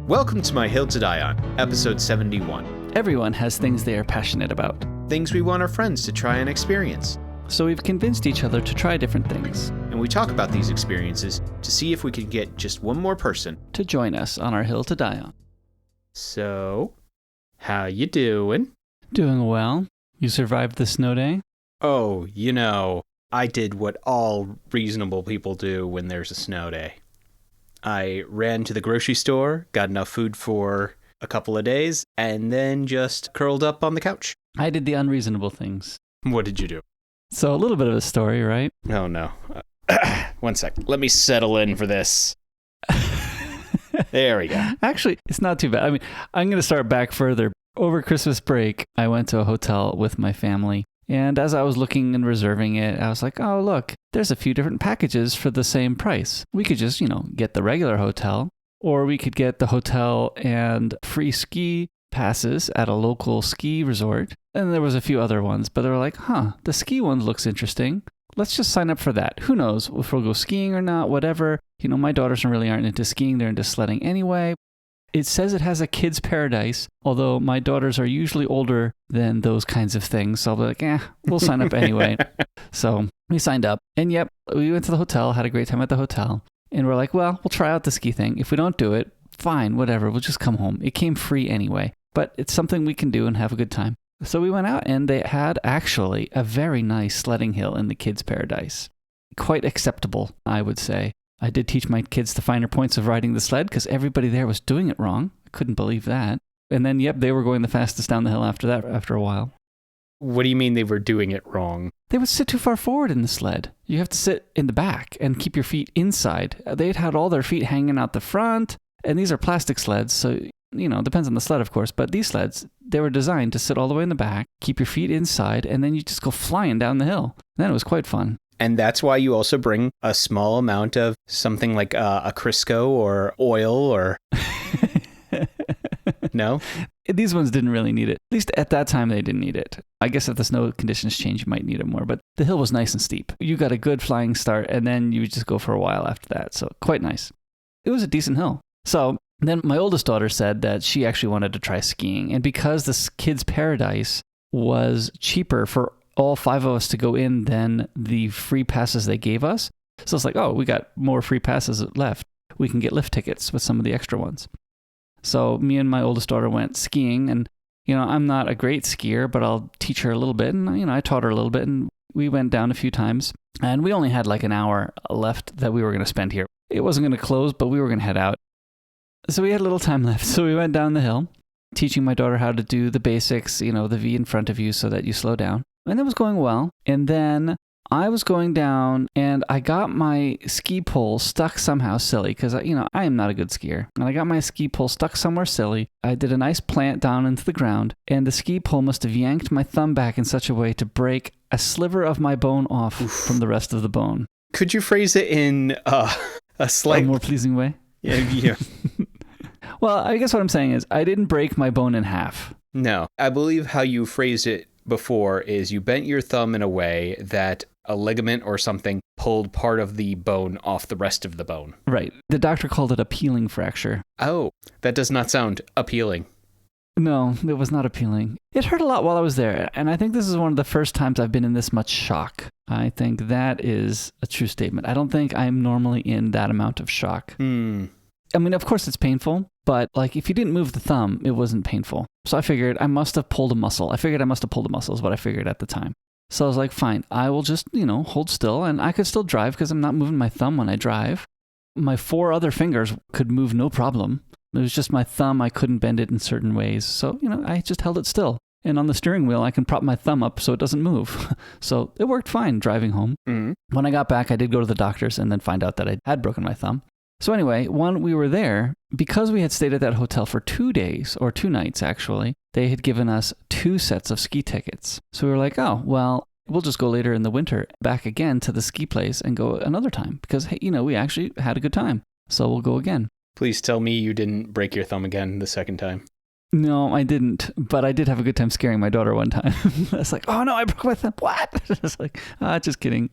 Welcome to My Hill to Die On, episode 71. Everyone has things they are passionate about. Things we want our friends to try and experience. So we've convinced each other to try different things. And we talk about these experiences to see if we can get just one more person to join us on our hill to die on. So, how you doing? Doing well. You survived the snow day? Oh, I did what all reasonable people do when there's a snow day. I ran to the grocery store, got enough food for a couple of days, and then just curled up on the couch. I did the unreasonable things. What did you do? So a little bit of a story, right? Oh, no. One sec. Let me settle in for this. There we go. Actually, it's not too bad. I mean, I'm going to start back further. Over Christmas break, I went to a hotel with my family. And as I was looking and reserving it, I was like, oh, look, there's a few different packages for the same price. We could just, get the regular hotel, or we could get the hotel and free ski passes at a local ski resort. And there was a few other ones, but they were like, the ski one looks interesting. Let's just sign up for that. Who knows if we'll go skiing or not, whatever. My daughters really aren't into skiing. They're into sledding anyway. It says it has a kid's paradise, although my daughters are usually older than those kinds of things. So I'll be like, we'll sign up anyway. So we signed up. And yep, we went to the hotel, had a great time at the hotel. And we're like, well, we'll try out the ski thing. If we don't do it, fine, whatever. We'll just come home. It came free anyway. But it's something we can do and have a good time. So we went out and they had actually a very nice sledding hill in the kids' paradise. Quite acceptable, I would say. I did teach my kids the finer points of riding the sled because everybody there was doing it wrong. I couldn't believe that. And then, they were going the fastest down the hill after a while. What do you mean they were doing it wrong? They would sit too far forward in the sled. You have to sit in the back and keep your feet inside. They'd had all their feet hanging out the front. And these are plastic sleds, so, it depends on the sled, of course. But these sleds, they were designed to sit all the way in the back, keep your feet inside, and then you just go flying down the hill. Then it was quite fun. And that's why you also bring a small amount of something like a Crisco or oil or... No? These ones didn't really need it. At least at that time, they didn't need it. I guess if the snow conditions change, you might need it more. But the hill was nice and steep. You got a good flying start, and then you would just go for a while after that. So quite nice. It was a decent hill. So then my oldest daughter said that she actually wanted to try skiing. And because this kid's paradise was cheaper for all 5 of us to go in than the free passes they gave us. So it's like, we got more free passes left. We can get lift tickets with some of the extra ones. So me and my oldest daughter went skiing, and, I'm not a great skier, but I'll teach her a little bit. And, I taught her a little bit, and we went down a few times. And we only had like an hour left that we were going to spend here. It wasn't going to close, but we were going to head out. So we had a little time left. So we went down the hill, teaching my daughter how to do the basics, the V in front of you so that you slow down. And that was going well. And then I was going down and I got my ski pole stuck somehow silly because, I am not a good skier. And I got my ski pole stuck somewhere silly. I did a nice plant down into the ground and the ski pole must have yanked my thumb back in such a way to break a sliver of my bone off from the rest of the bone. Could you phrase it in a slightly more pleasing way? Yeah. Well, I guess what I'm saying is I didn't break my bone in half. No, I believe how you phrased it before is you bent your thumb in a way that a ligament or something pulled part of the bone off the rest of the bone. Right. The doctor called it a peeling fracture. Oh, that does not sound appealing. No, it was not appealing. It hurt a lot while I was there, and I think this is one of the first times I've been in this much shock. I think that is a true statement. I don't think I'm normally in that amount of shock. I mean, of course it's painful, but if you didn't move the thumb, it wasn't painful. So I figured I must have pulled a muscle. Is what I figured at the time. So I was like, fine, I will just, hold still, and I could still drive because I'm not moving my thumb when I drive. My 4 other fingers could move no problem. It was just my thumb, I couldn't bend it in certain ways. So, I just held it still. And on the steering wheel, I can prop my thumb up so it doesn't move. So it worked fine driving home. Mm-hmm. When I got back, I did go to the doctor's and then find out that I had broken my thumb. So anyway, when we were there, because we had stayed at that hotel for 2 days, or 2 nights actually, they had given us 2 sets of ski tickets. So we were like, we'll just go later in the winter back again to the ski place and go another time. Because, hey, we actually had a good time. So we'll go again. Please tell me you didn't break your thumb again the second time. No, I didn't. But I did have a good time scaring my daughter one time. I was like, oh no, I broke my thumb. What? I was like, just kidding.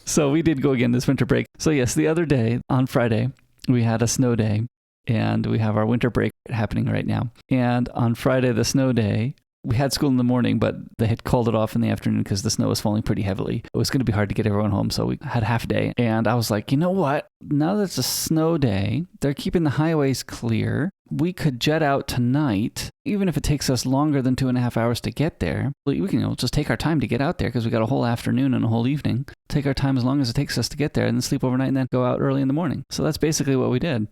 So we did go again this winter break. So yes, the other day on Friday, we had a snow day. And we have our winter break happening right now. And on Friday, the snow day, we had school in the morning, but they had called it off in the afternoon because the snow was falling pretty heavily. It was going to be hard to get everyone home, so we had half a day. And I was like, you know what? Now that it's a snow day, they're keeping the highways clear. We could jet out tonight, even if it takes us longer than 2.5 hours to get there. We can just take our time to get out there because we got a whole afternoon and a whole evening. Take our time as long as it takes us to get there and then sleep overnight and then go out early in the morning. So that's basically what we did.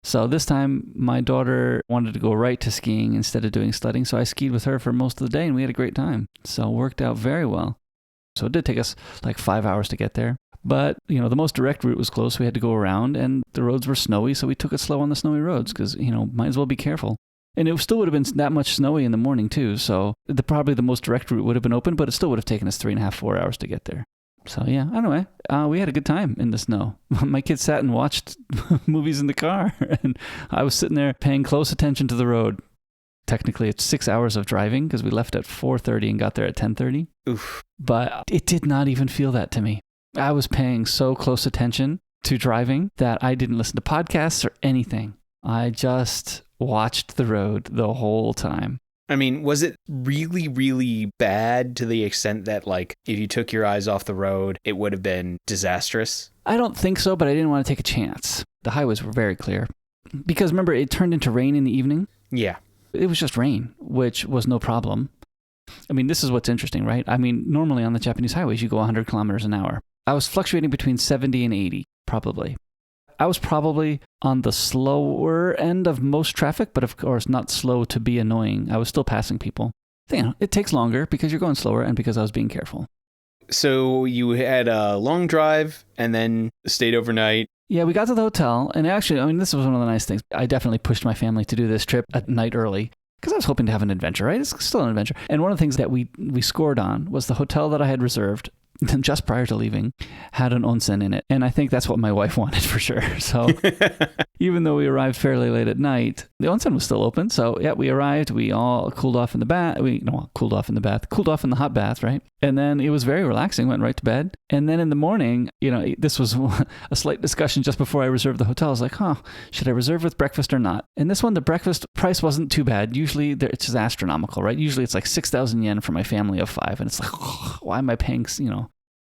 So this time, my daughter wanted to go right to skiing instead of doing sledding, so I skied with her for most of the day, and we had a great time. So it worked out very well. So it did take us like 5 hours to get there. But, the most direct route was close. We had to go around, and the roads were snowy, so we took it slow on the snowy roads because, might as well be careful. And it still would have been that much snowy in the morning, too. So probably the most direct route would have been open, but it still would have taken us 3.5, 4 hours to get there. So yeah, anyway, we had a good time in the snow. My kids sat and watched movies in the car, and I was sitting there paying close attention to the road. Technically, it's 6 hours of driving because we left at 4:30 and got there at 10:30. Oof. But it did not even feel that to me. I was paying so close attention to driving that I didn't listen to podcasts or anything. I just watched the road the whole time. I mean, was it really, really bad to the extent that, if you took your eyes off the road, it would have been disastrous? I don't think so, but I didn't want to take a chance. The highways were very clear. Because remember, it turned into rain in the evening? Yeah. It was just rain, which was no problem. I mean, this is what's interesting, right? I mean, normally on the Japanese highways, you go 100 kilometers an hour. I was fluctuating between 70 and 80, probably. I was probably on the slower end of most traffic, but of course not slow to be annoying. I was still passing people. It takes longer because you're going slower and because I was being careful. So you had a long drive and then stayed overnight. Yeah, we got to the hotel, and actually, this was one of the nice things. I definitely pushed my family to do this trip at night early because I was hoping to have an adventure, right? It's still an adventure. And one of the things that we scored on was the hotel that I had reserved just prior to leaving had an onsen in it. And I think that's what my wife wanted for sure. So even though we arrived fairly late at night, the onsen was still open. So yeah, we arrived, we all cooled off in the bath. Cooled off in the hot bath, right? And then it was very relaxing, went right to bed. And then in the morning, this was a slight discussion just before I reserved the hotel. I was like, should I reserve with breakfast or not? And this one, the breakfast price wasn't too bad. Usually it's just astronomical, right? Usually it's like 6,000 yen for my family of 5. And it's like, why am I paying,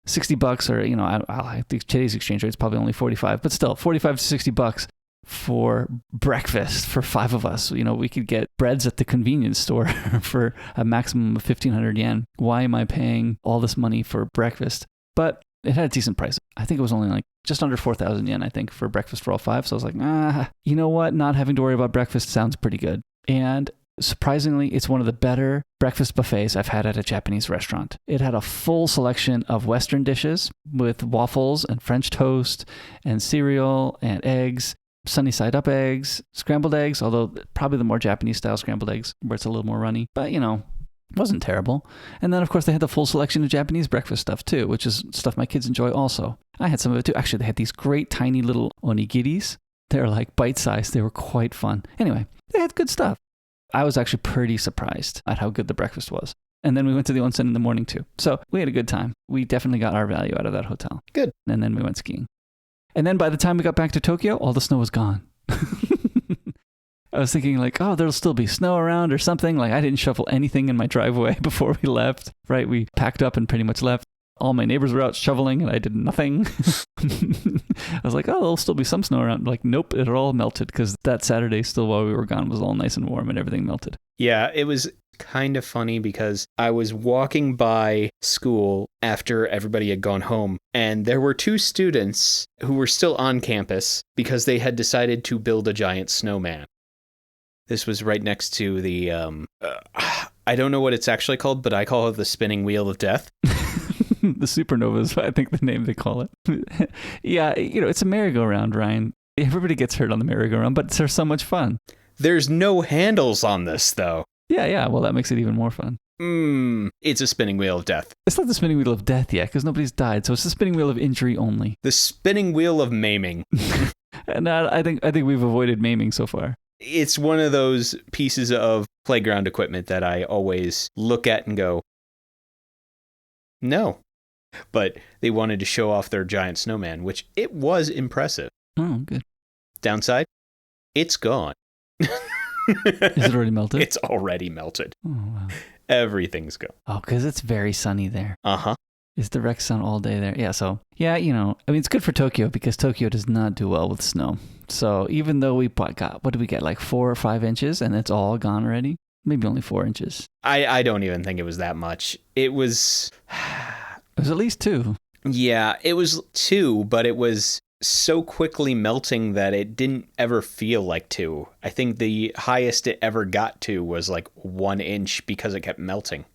$60 or, I think today's exchange rate is probably only 45, but still $45 to $60 for breakfast for 5 of us. We could get breads at the convenience store for a maximum of 1,500 yen. Why am I paying all this money for breakfast? But it had a decent price. I think it was only just under 4,000 yen, I think, for breakfast for all 5. So I was like, you know what? Not having to worry about breakfast sounds pretty good. And surprisingly, it's one of the better breakfast buffets I've had at a Japanese restaurant. It had a full selection of Western dishes with waffles and French toast and cereal and eggs, sunny side up eggs, scrambled eggs, although probably the more Japanese style scrambled eggs where it's a little more runny, but wasn't terrible. And then of course they had the full selection of Japanese breakfast stuff too, which is stuff my kids enjoy also. I had some of it too. Actually, they had these great tiny little onigiris. They're like bite-sized. They were quite fun. Anyway, they had good stuff. I was actually pretty surprised at how good the breakfast was. And then we went to the onsen in the morning too. So we had a good time. We definitely got our value out of that hotel. Good. And then we went skiing. And then by the time we got back to Tokyo, all the snow was gone. I was thinking there'll still be snow around or something. I didn't shovel anything in my driveway before we left, right? We packed up and pretty much left. All my neighbors were out shoveling and I did nothing. I was like, there'll still be some snow around. Nope, it all melted because that Saturday still while we were gone was all nice and warm and everything melted. Yeah, it was kind of funny because I was walking by school after everybody had gone home, and there were 2 students who were still on campus because they had decided to build a giant snowman. This was right next to the, I don't know what it's actually called, but I call it the spinning wheel of death. The supernovas, I think the name they call it. Yeah, it's a merry-go-round, Ryan. Everybody gets hurt on the merry-go-round, but they're so much fun. There's no handles on this, though. Yeah, well, that makes it even more fun. It's a spinning wheel of death. It's not the spinning wheel of death yet, because nobody's died, so it's the spinning wheel of injury only. The spinning wheel of maiming. And I think we've avoided maiming so far. It's one of those pieces of playground equipment that I always look at and go, no. But they wanted to show off their giant snowman, which it was impressive. Oh, good. Downside? It's gone. Is it already melted? It's already melted. Oh, wow. Everything's gone. Oh, because it's very sunny there. Uh-huh. It's direct sun all day there. Yeah, so, yeah, it's good for Tokyo because Tokyo does not do well with snow. So even though we got, what did we get, like 4 or 5 inches and it's all gone already? Maybe only 4 inches. I don't even think it was that much. It was... It was at least 2. Yeah, it was 2, but it was so quickly melting that it didn't ever feel like 2. I think the highest it ever got to was like 1 inch because it kept melting.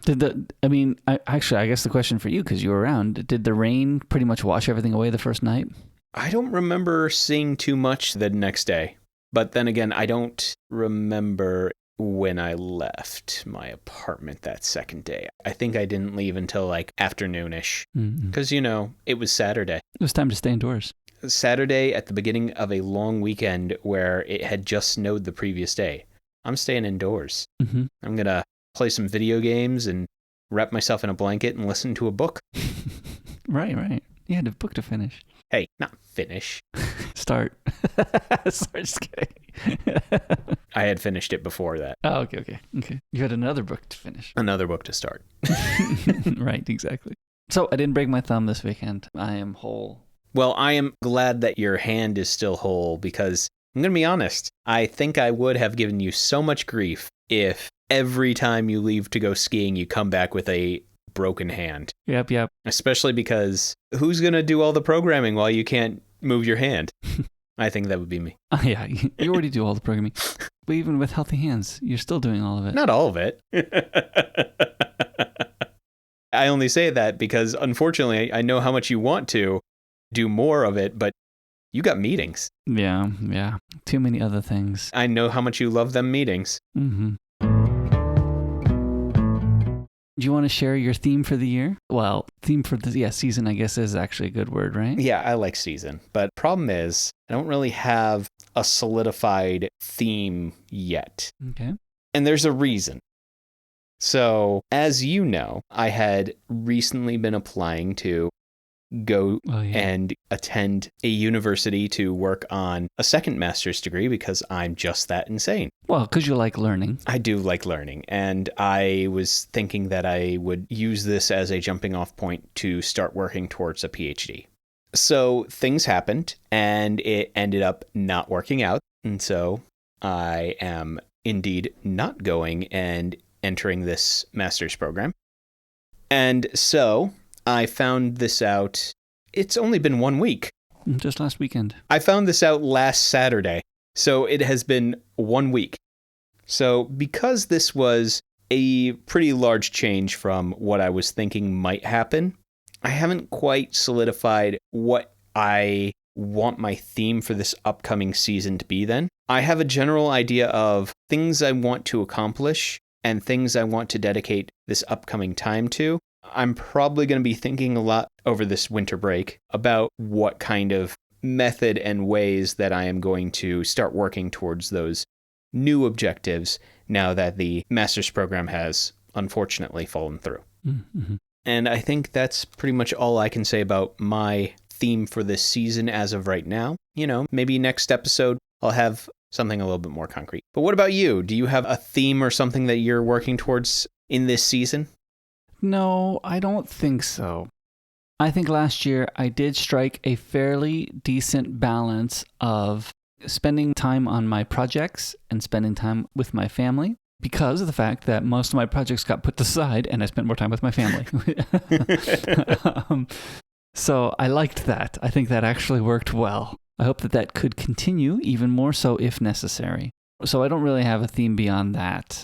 I guess the question for you, because you were around, did the rain pretty much wash everything away the first night? I don't remember seeing too much the next day. But then again, I don't remember when I left my apartment that second day. I think I didn't leave until like afternoonish because, it was Saturday. It was time to stay indoors. Saturday at the beginning of a long weekend where it had just snowed the previous day. I'm staying indoors. Mm-hmm. I'm going to play some video games and wrap myself in a blanket and listen to a book. Right. You had a book to finish. Hey, not finish. Start. Sorry, just kidding. I had finished it before that. Oh, okay. You had another book to finish. Another book to start. Right, exactly. So I didn't break my thumb this weekend. I am whole. Well, I am glad that your hand is still whole because I'm going to be honest. I think I would have given you so much grief if every time you leave to go skiing, you come back with a broken hand. Yep. Especially because who's going to do all the programming while you can't move your hand? I think that would be me. Yeah, you already do all the programming. But even with healthy hands, you're still doing all of it. Not all of it. I only say that because, unfortunately, I know how much you want to do more of it, but you got meetings. Yeah. Too many other things. I know how much you love them meetings. Mm-hmm. Do you want to share your theme for the year? Well, theme for the season, I guess, is actually a good word, right? Yeah, I like season. But problem is, I don't really have a solidified theme yet. Okay. And there's a reason. So, as you know, I had recently been applying to go and attend a university to work on a second master's degree because I'm just that insane. Well, because you like learning. I do like learning. And I was thinking that I would use this as a jumping off point to start working towards a PhD. So things happened and it ended up not working out. And so I am indeed not going and entering this master's program. And so I found this out. It's only been 1 week. Just last weekend. I found this out last Saturday. So it has been 1 week. So because this was a pretty large change from what I was thinking might happen, I haven't quite solidified what I want my theme for this upcoming season to be then. I have a general idea of things I want to accomplish and things I want to dedicate this upcoming time to. I'm probably going to be thinking a lot over this winter break about what kind of method and ways that I am going to start working towards those new objectives now that the master's program has unfortunately fallen through. Mm-hmm. And I think that's pretty much all I can say about my theme for this season as of right now. Maybe next episode I'll have something a little bit more concrete. But what about you? Do you have a theme or something that you're working towards in this season? No, I don't think so. I think last year I did strike a fairly decent balance of spending time on my projects and spending time with my family because of the fact that most of my projects got put aside and I spent more time with my family. So I liked that. I think that actually worked well. I hope that could continue even more so if necessary. So I don't really have a theme beyond that.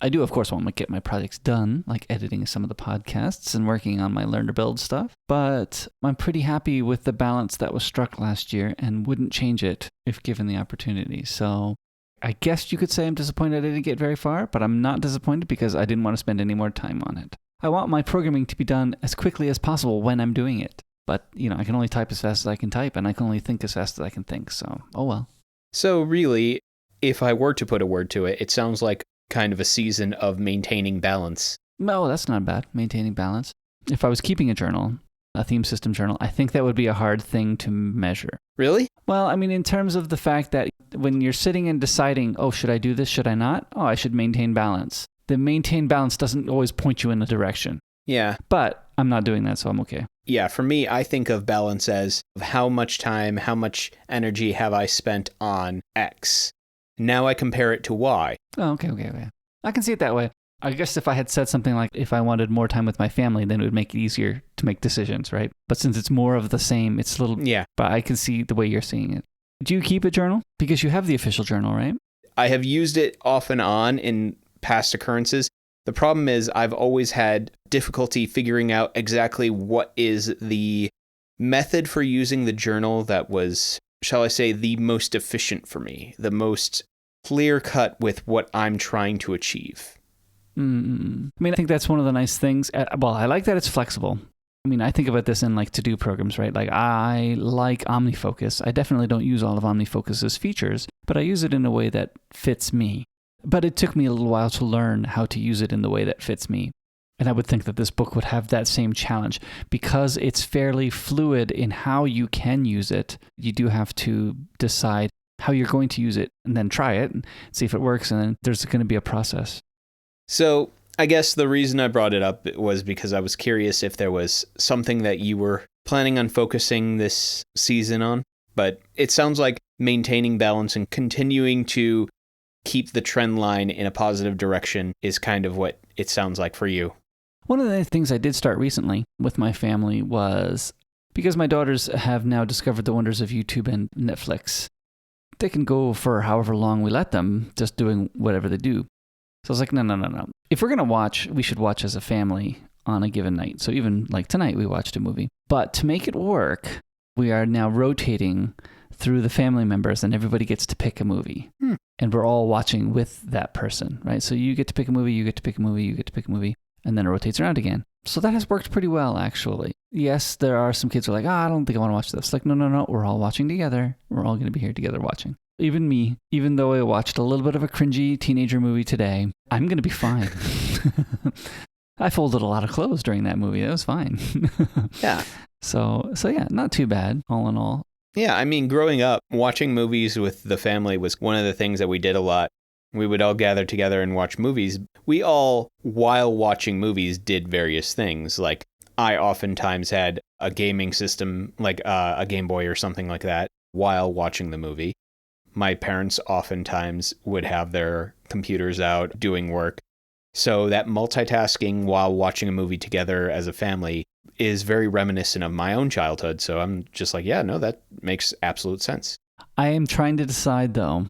I do, of course, want to get my projects done, like editing some of the podcasts and working on my Learn to Build stuff. But I'm pretty happy with the balance that was struck last year and wouldn't change it if given the opportunity. So I guess you could say I'm disappointed I didn't get very far, but I'm not disappointed because I didn't want to spend any more time on it. I want my programming to be done as quickly as possible when I'm doing it. But, I can only type as fast as I can type, and I can only think as fast as I can think. So, oh well. So really, if I were to put a word to it, it sounds like kind of a season of maintaining balance. No, that's not bad. Maintaining balance. If I was keeping a journal, a theme system journal, I think that would be a hard thing to measure. Really? Well, I mean, in terms of the fact that when you're sitting and deciding, oh, should I do this? Should I not? Oh, I should maintain balance. The maintain balance doesn't always point you in a direction. Yeah. But I'm not doing that, so I'm okay. Yeah, for me, I think of balance as how much time, how much energy have I spent on X. Now I compare it to Y. Oh, okay. I can see it that way. I guess if I had said something like, if I wanted more time with my family, then it would make it easier to make decisions, right? But since it's more of the same, it's a little... Yeah. But I can see the way you're seeing it. Do you keep a journal? Because you have the official journal, right? I have used it off and on in past occurrences. The problem is I've always had difficulty figuring out exactly what is the method for using the journal that was, shall I say, the most efficient for me, the most clear cut with what I'm trying to achieve. I mean, I think that's one of the nice things. Well, I like that it's flexible. I mean, I think about this in like to-do programs, right? Like I like OmniFocus. I definitely don't use all of OmniFocus's features, but I use it in a way that fits me. But it took me a little while to learn how to use it in the way that fits me. And I would think that this book would have that same challenge because it's fairly fluid in how you can use it. You do have to decide how you're going to use it and then try it and see if it works. And then there's going to be a process. So I guess the reason I brought it up was because I was curious if there was something that you were planning on focusing this season on. But it sounds like maintaining balance and continuing to keep the trend line in a positive direction is kind of what it sounds like for you. One of the things I did start recently with my family was because my daughters have now discovered the wonders of YouTube and Netflix. They can go for however long we let them, just doing whatever they do. So I was like, no. If we're going to watch, we should watch as a family on a given night. So even like tonight, we watched a movie. But to make it work, we are now rotating through the family members and everybody gets to pick a movie. And we're all watching with that person, right? So you get to pick a movie, you get to pick a movie, you get to pick a movie, and then it rotates around again. So that has worked pretty well, actually. Yes, there are some kids who are like, I don't think I want to watch this. Like, no, we're all watching together. We're all going to be here together watching. Even me, even though I watched a little bit of a cringy teenager movie today, I'm going to be fine. I folded a lot of clothes during that movie. That was fine. Yeah. So yeah, not too bad, all in all. Yeah, I mean, growing up, watching movies with the family was one of the things that we did a lot. We would all gather together and watch movies. We all, while watching movies, did various things. Like, I oftentimes had a gaming system, like a Game Boy or something like that, while watching the movie. My parents oftentimes would have their computers out doing work. So that multitasking while watching a movie together as a family is very reminiscent of my own childhood. So I'm just like, yeah, no, that makes absolute sense. I am trying to decide, though.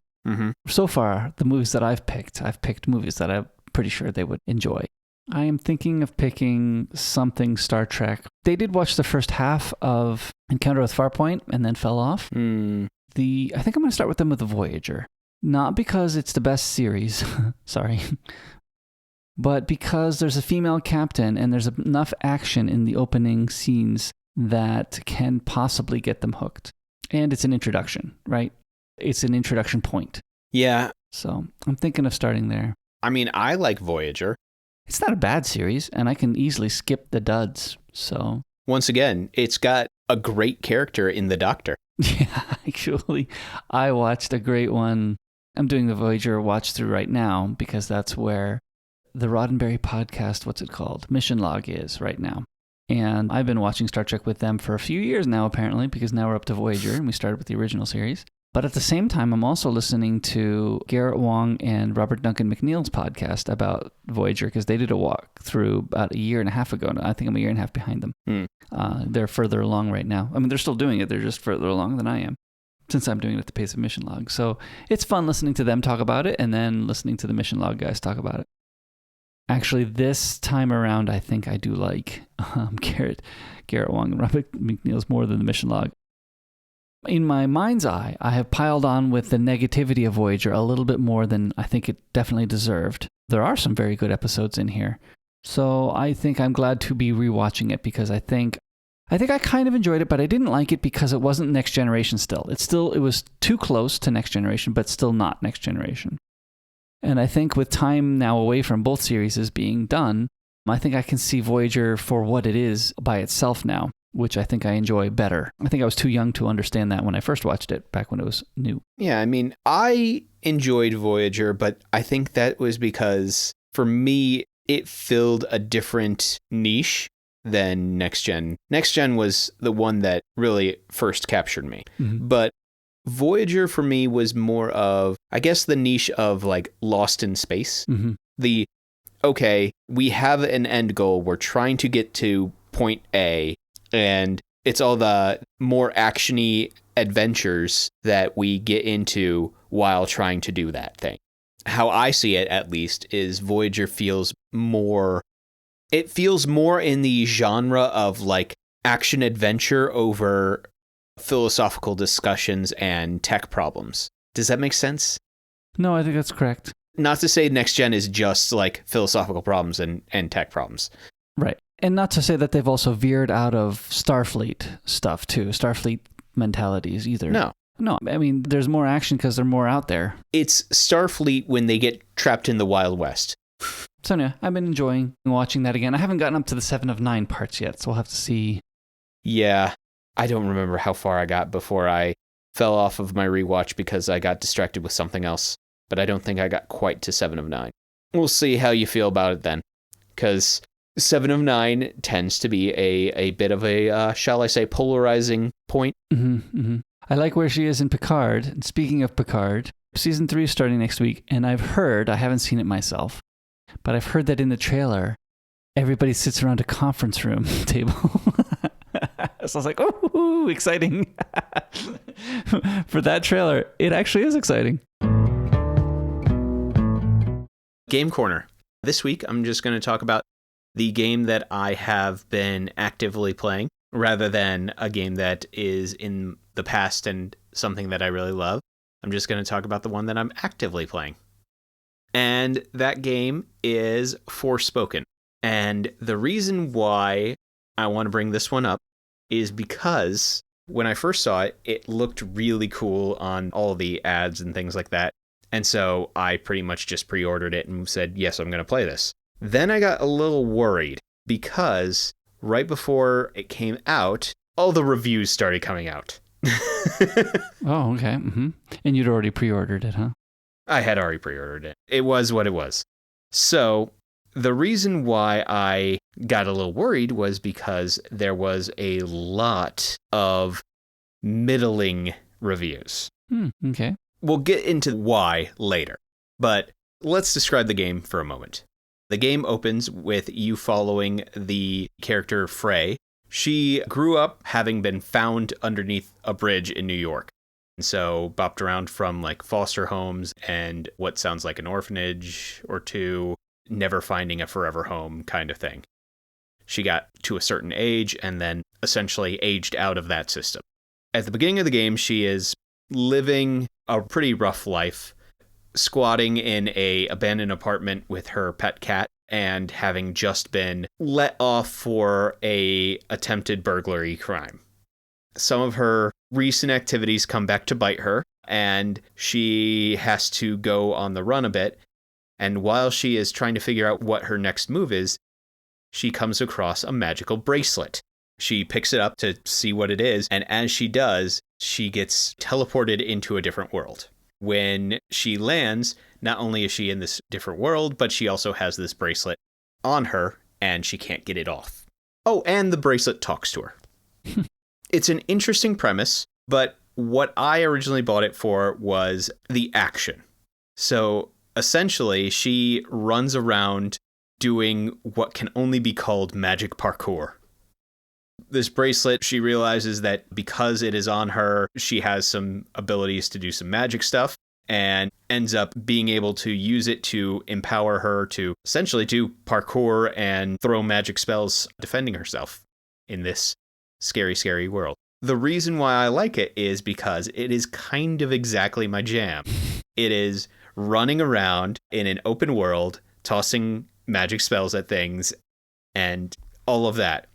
So far, the movies that I've picked movies that I'm pretty sure they would enjoy. I am thinking of picking something Star Trek. They did watch the first half of Encounter with Farpoint and then fell off. I think I'm going to start with them with The Voyager. Not because it's the best series, sorry, but because there's a female captain and there's enough action in the opening scenes that can possibly get them hooked. And it's an introduction, right? It's an introduction point. Yeah. So I'm thinking of starting there. I mean, I like Voyager. It's not a bad series, and I can easily skip the duds. So once again, it's got a great character in the Doctor. Yeah, actually, I watched a great one. I'm doing the Voyager watch through right now because that's where the Roddenberry podcast, what's it called? Mission Log is right now. And I've been watching Star Trek with them for a few years now, apparently, because now we're up to Voyager and we started with the original series. But at the same time, I'm also listening to Garrett Wang and Robert Duncan McNeil's podcast about Voyager because they did a walkthrough about a year and a half ago. I think I'm a year and a half behind them. They're further along right now. I mean, they're still doing it. They're just further along than I am since I'm doing it at the pace of Mission Log. So it's fun listening to them talk about it and then listening to the Mission Log guys talk about it. Actually, this time around, I think I do like Garrett Wang and Robert McNeil's more than the Mission Log. In my mind's eye, I have piled on with the negativity of Voyager a little bit more than I think it definitely deserved. There are some very good episodes in here. So I think I'm glad to be rewatching it because I think I kind of enjoyed it, but I didn't like it because it wasn't Next Generation still. It was too close to Next Generation, but still not Next Generation. And I think with time now away from both series being done, I think I can see Voyager for what it is by itself now. which I think I enjoy better. I think I was too young to understand that when I first watched it back when it was new. Yeah, I mean, I enjoyed Voyager, but I think that was because for me, it filled a different niche than Next Gen. Next Gen was the one that really first captured me. Mm-hmm. But Voyager for me was more of, I guess, the niche of like Lost in Space. Mm-hmm. Okay, we have an end goal. We're trying to get to point A, and it's all the more actiony adventures that we get into while trying to do that thing. How I see it, at least, is Voyager feels more in the genre of like action adventure over philosophical discussions and tech problems. Does that make sense? No, I think that's correct. Not to say Next Gen is just like philosophical problems and tech problems. Right. And not to say that they've also veered out of Starfleet stuff too, Starfleet mentalities either. No, I mean, there's more action because they're more out there. it's Starfleet when they get trapped in the Wild West. So yeah, I've been enjoying watching that again. I haven't gotten up to the 7 of 9 parts yet, so we'll have to see. Yeah, I don't remember how far I got before I fell off of my rewatch because I got distracted with something else. But I don't think I got quite to 7 of 9. We'll see how you feel about it then. Because 7 of 9 tends to be a bit of a, shall I say, polarizing point. Mm-hmm, mm-hmm. I like where she is in Picard. And speaking of Picard, season 3 is starting next week. And I've heard, I haven't seen it myself, but I've heard that in the trailer, everybody sits around a conference room table. So I was like, oh, exciting. For that trailer, it actually is exciting. Game Corner. This week, I'm just going to talk about the game that I have been actively playing, rather than a game that is in the past and something that I really love. I'm just going to talk about the one that I'm actively playing. And that game is Forspoken. And the reason why I want to bring this one up is because when I first saw it, it looked really cool on all the ads and things like that. And so I pretty much just pre-ordered it and said, yes, I'm going to play this. Then I got a little worried because right before it came out, all the reviews started coming out. Oh, okay. Mm-hmm. And you'd already pre-ordered it, huh? I had already pre-ordered it. It was what it was. So the reason why I got a little worried was because there was a lot of middling reviews. Okay. We'll get into why later, but let's describe the game for a moment. The game opens with you following the character Frey. She grew up having been found underneath a bridge in New York. And so bopped around from like foster homes and what sounds like an orphanage or two, never finding a forever home kind of thing. She got to a certain age and then essentially aged out of that system. At the beginning of the game, she is living a pretty rough life, squatting in a abandoned apartment with her pet cat and having just been let off for a attempted burglary crime. Some of her recent activities come back to bite her, and she has to go on the run a bit. And while she is trying to figure out what her next move is, she comes across a magical bracelet. She picks it up to see what it is, and as she does, she gets teleported into a different world. When she lands, not only is she in this different world, but she also has this bracelet on her, and she can't get it off. Oh, and the bracelet talks to her. It's an interesting premise, but what I originally bought it for was the action. So essentially, she runs around doing what can only be called magic parkour. This bracelet, she realizes that because it is on her, she has some abilities to do some magic stuff and ends up being able to use it to empower her to essentially do parkour and throw magic spells defending herself in this scary, scary world. The reason why I like it is because it is kind of exactly my jam. It is running around in an open world, tossing magic spells at things, and all of that.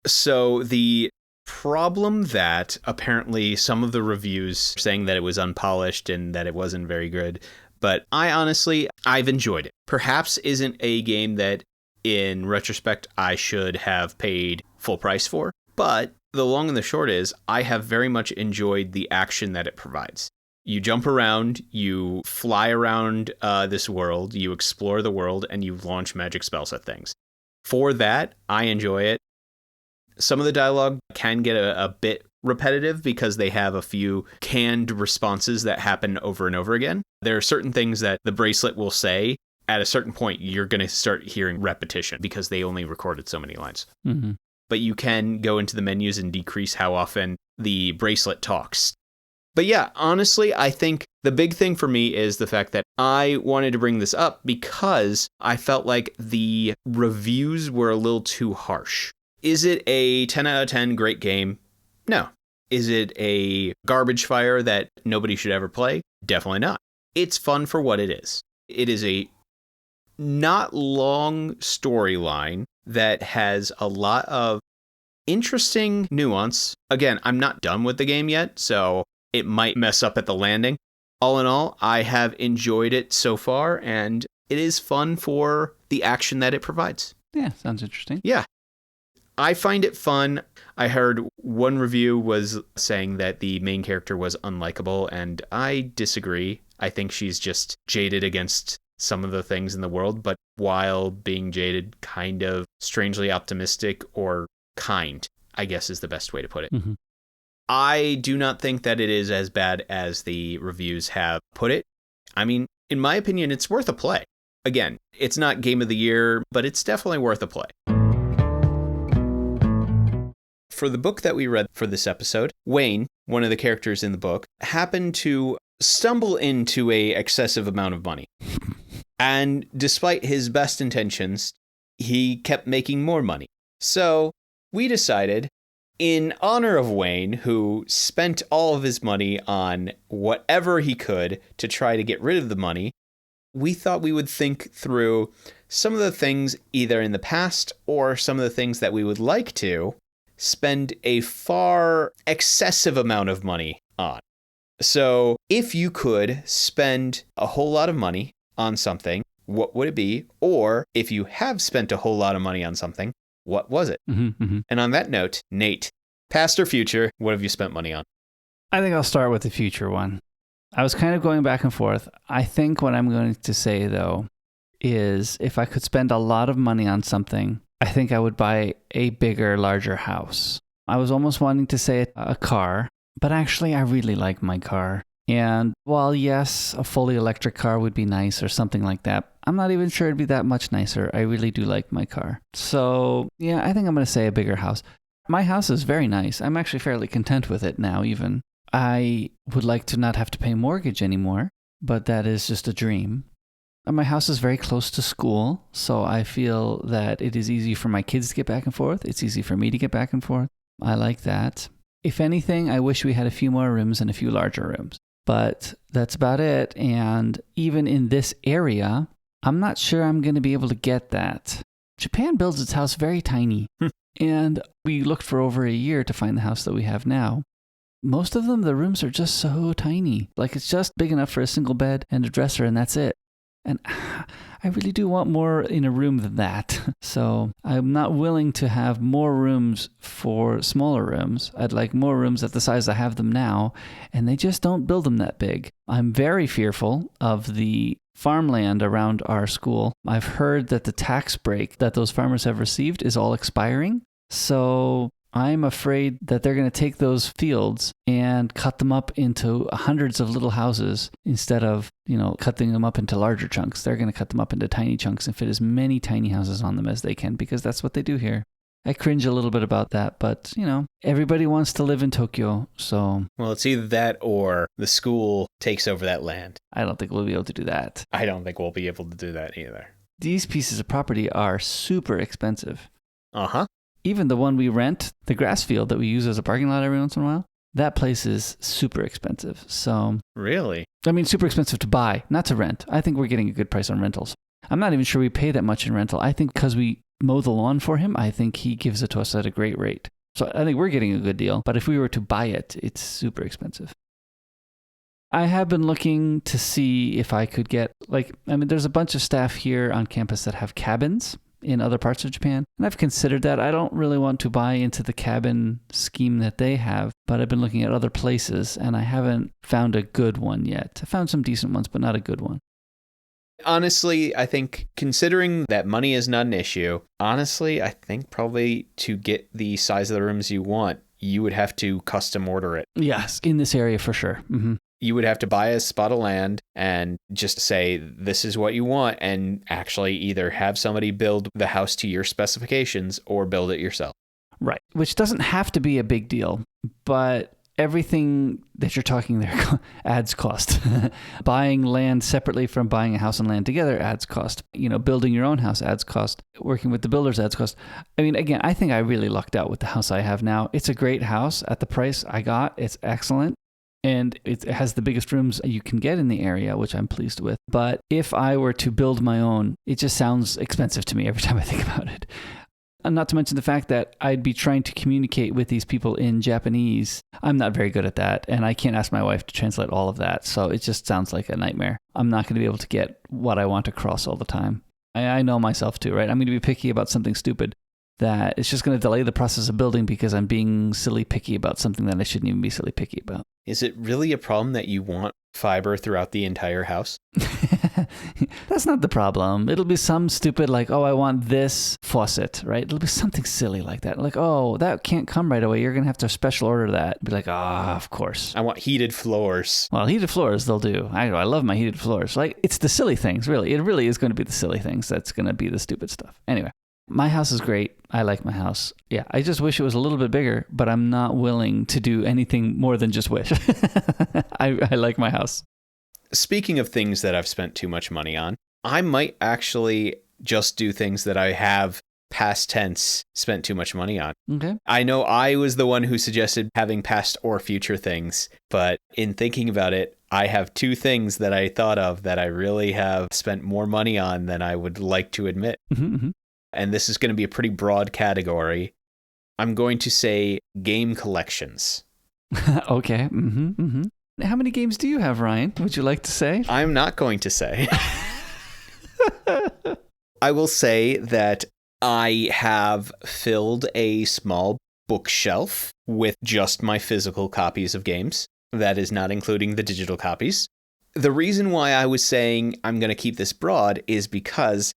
So the problem that apparently some of the reviews saying that it was unpolished and that it wasn't very good, but I've enjoyed it. Perhaps isn't a game that in retrospect I should have paid full price for, But the long and the short is, I have very much enjoyed the action that it provides. You jump around, you fly around this world, you explore the world, and you launch magic spells at things. For that, I enjoy it. Some of the dialogue can get a bit repetitive because they have a few canned responses that happen over and over again. There are certain things that the bracelet will say. At a certain point, you're going to start hearing repetition because they only recorded so many lines. Mm-hmm. But you can go into the menus and decrease how often the bracelet talks. But yeah, honestly, I think the big thing for me is the fact that I wanted to bring this up because I felt like the reviews were a little too harsh. Is it a 10 out of 10 great game? No. Is it a garbage fire that nobody should ever play? Definitely not. It's fun for what it is. It is a not long storyline that has a lot of interesting nuance. Again, I'm not done with the game yet, so it might mess up at the landing. All in all, I have enjoyed it so far, and it is fun for the action that it provides. Yeah, sounds interesting. Yeah. I find it fun. I heard one review was saying that the main character was unlikable, and I disagree. I think she's just jaded against some of the things in the world, but while being jaded, kind of strangely optimistic or kind, I guess is the best way to put it. Mm-hmm. I do not think that it is as bad as the reviews have put it. I mean, in my opinion, it's worth a play. Again, it's not game of the year, but it's definitely worth a play. For the book that we read for this episode, Wayne, one of the characters in the book, happened to stumble into an excessive amount of money. And despite his best intentions, he kept making more money. So we decided, in honor of Wayne, who spent all of his money on whatever he could to try to get rid of the money, we thought we would think through some of the things either in the past or some of the things that we would like to spend a far excessive amount of money on. So if you could spend a whole lot of money on something, what would it be? Or if you have spent a whole lot of money on something, what was it? Mm-hmm, mm-hmm. And on that note, Nate, past or future, what have you spent money on? I think I'll start with the future one. I was kind of going back and forth. I think what I'm going to say, though, is if I could spend a lot of money on something, I think I would buy a bigger, larger house. I was almost wanting to say a car, but actually I really like my car. And while yes, a fully electric car would be nice or something like that, I'm not even sure it'd be that much nicer. I really do like my car. So yeah, I think I'm going to say a bigger house. My house is very nice. I'm actually fairly content with it now even. I would like to not have to pay mortgage anymore, but that is just a dream. And my house is very close to school, so I feel that it is easy for my kids to get back and forth. It's easy for me to get back and forth. I like that. If anything, I wish we had a few more rooms and a few larger rooms. But that's about it. And even in this area, I'm not sure I'm going to be able to get that. Japan builds its house very tiny. And we looked for over a year to find the house that we have now. Most of them, the rooms are just so tiny. Like it's just big enough for a single bed and a dresser, and that's it. And I really do want more in a room than that. So I'm not willing to have more rooms for smaller rooms. I'd like more rooms at the size I have them now, and they just don't build them that big. I'm very fearful of the farmland around our school. I've heard that the tax break that those farmers have received is all expiring. So I'm afraid that they're going to take those fields and cut them up into hundreds of little houses instead of, cutting them up into larger chunks. They're going to cut them up into tiny chunks and fit as many tiny houses on them as they can because that's what they do here. I cringe a little bit about that, but, everybody wants to live in Tokyo, so... Well, it's either that or the school takes over that land. I don't think we'll be able to do that. I don't think we'll be able to do that either. These pieces of property are super expensive. Uh-huh. Even the one we rent, the grass field that we use as a parking lot every once in a while, that place is super expensive. So, really? I mean, super expensive to buy, not to rent. I think we're getting a good price on rentals. I'm not even sure we pay that much in rental. I think because we mow the lawn for him, I think he gives it to us at a great rate. So I think we're getting a good deal. But if we were to buy it, it's super expensive. I have been looking to see if I could get, there's a bunch of staff here on campus that have cabins. in other parts of Japan. And I've considered that. I don't really want to buy into the cabin scheme that they have, but I've been looking at other places and I haven't found a good one yet. I found some decent ones, but not a good one. Honestly, I think considering that money is not an issue, honestly, I think probably to get the size of the rooms you want, you would have to custom order it. Yes, in this area for sure. Mm-hmm. You would have to buy a spot of land and just say, this is what you want, and actually either have somebody build the house to your specifications or build it yourself. Right, which doesn't have to be a big deal, but everything that you're talking there adds cost. Buying land separately from buying a house and land together adds cost. Building your own house adds cost. Working with the builders adds cost. I mean, again, I think I really lucked out with the house I have now. It's a great house at the price I got. It's excellent. And it has the biggest rooms you can get in the area, which I'm pleased with. But if I were to build my own, it just sounds expensive to me every time I think about it. And not to mention the fact that I'd be trying to communicate with these people in Japanese. I'm not very good at that, and I can't ask my wife to translate all of that. So it just sounds like a nightmare. I'm not going to be able to get what I want across all the time. I know myself too, right? I'm going to be picky about something stupid that it's just going to delay the process of building because I'm being silly picky about something that I shouldn't even be silly picky about. Is it really a problem that you want fiber throughout the entire house? That's not the problem. It'll be some stupid like, oh, I want this faucet, right? It'll be something silly like that. Like, oh, that can't come right away. You're going to have to special order that. Be like, of course. I want heated floors. Well, heated floors, they'll do. I love my heated floors. Like, it's the silly things, really. It really is going to be the silly things that's going to be the stupid stuff. Anyway. My house is great. I like my house. Yeah, I just wish it was a little bit bigger, but I'm not willing to do anything more than just wish. I like my house. Speaking of things that I've spent too much money on, I might actually just do things that I have past tense spent too much money on. Okay. I know I was the one who suggested having past or future things, but in thinking about it, I have two things that I thought of that I really have spent more money on than I would like to admit. Mm-hmm. And this is going to be a pretty broad category. I'm going to say game collections. Okay. Mm-hmm, mm-hmm. How many games do you have, Ryan? Would you like to say? I'm not going to say. I will say that I have filled a small bookshelf with just my physical copies of games. That is not including the digital copies. The reason why I was saying I'm going to keep this broad is because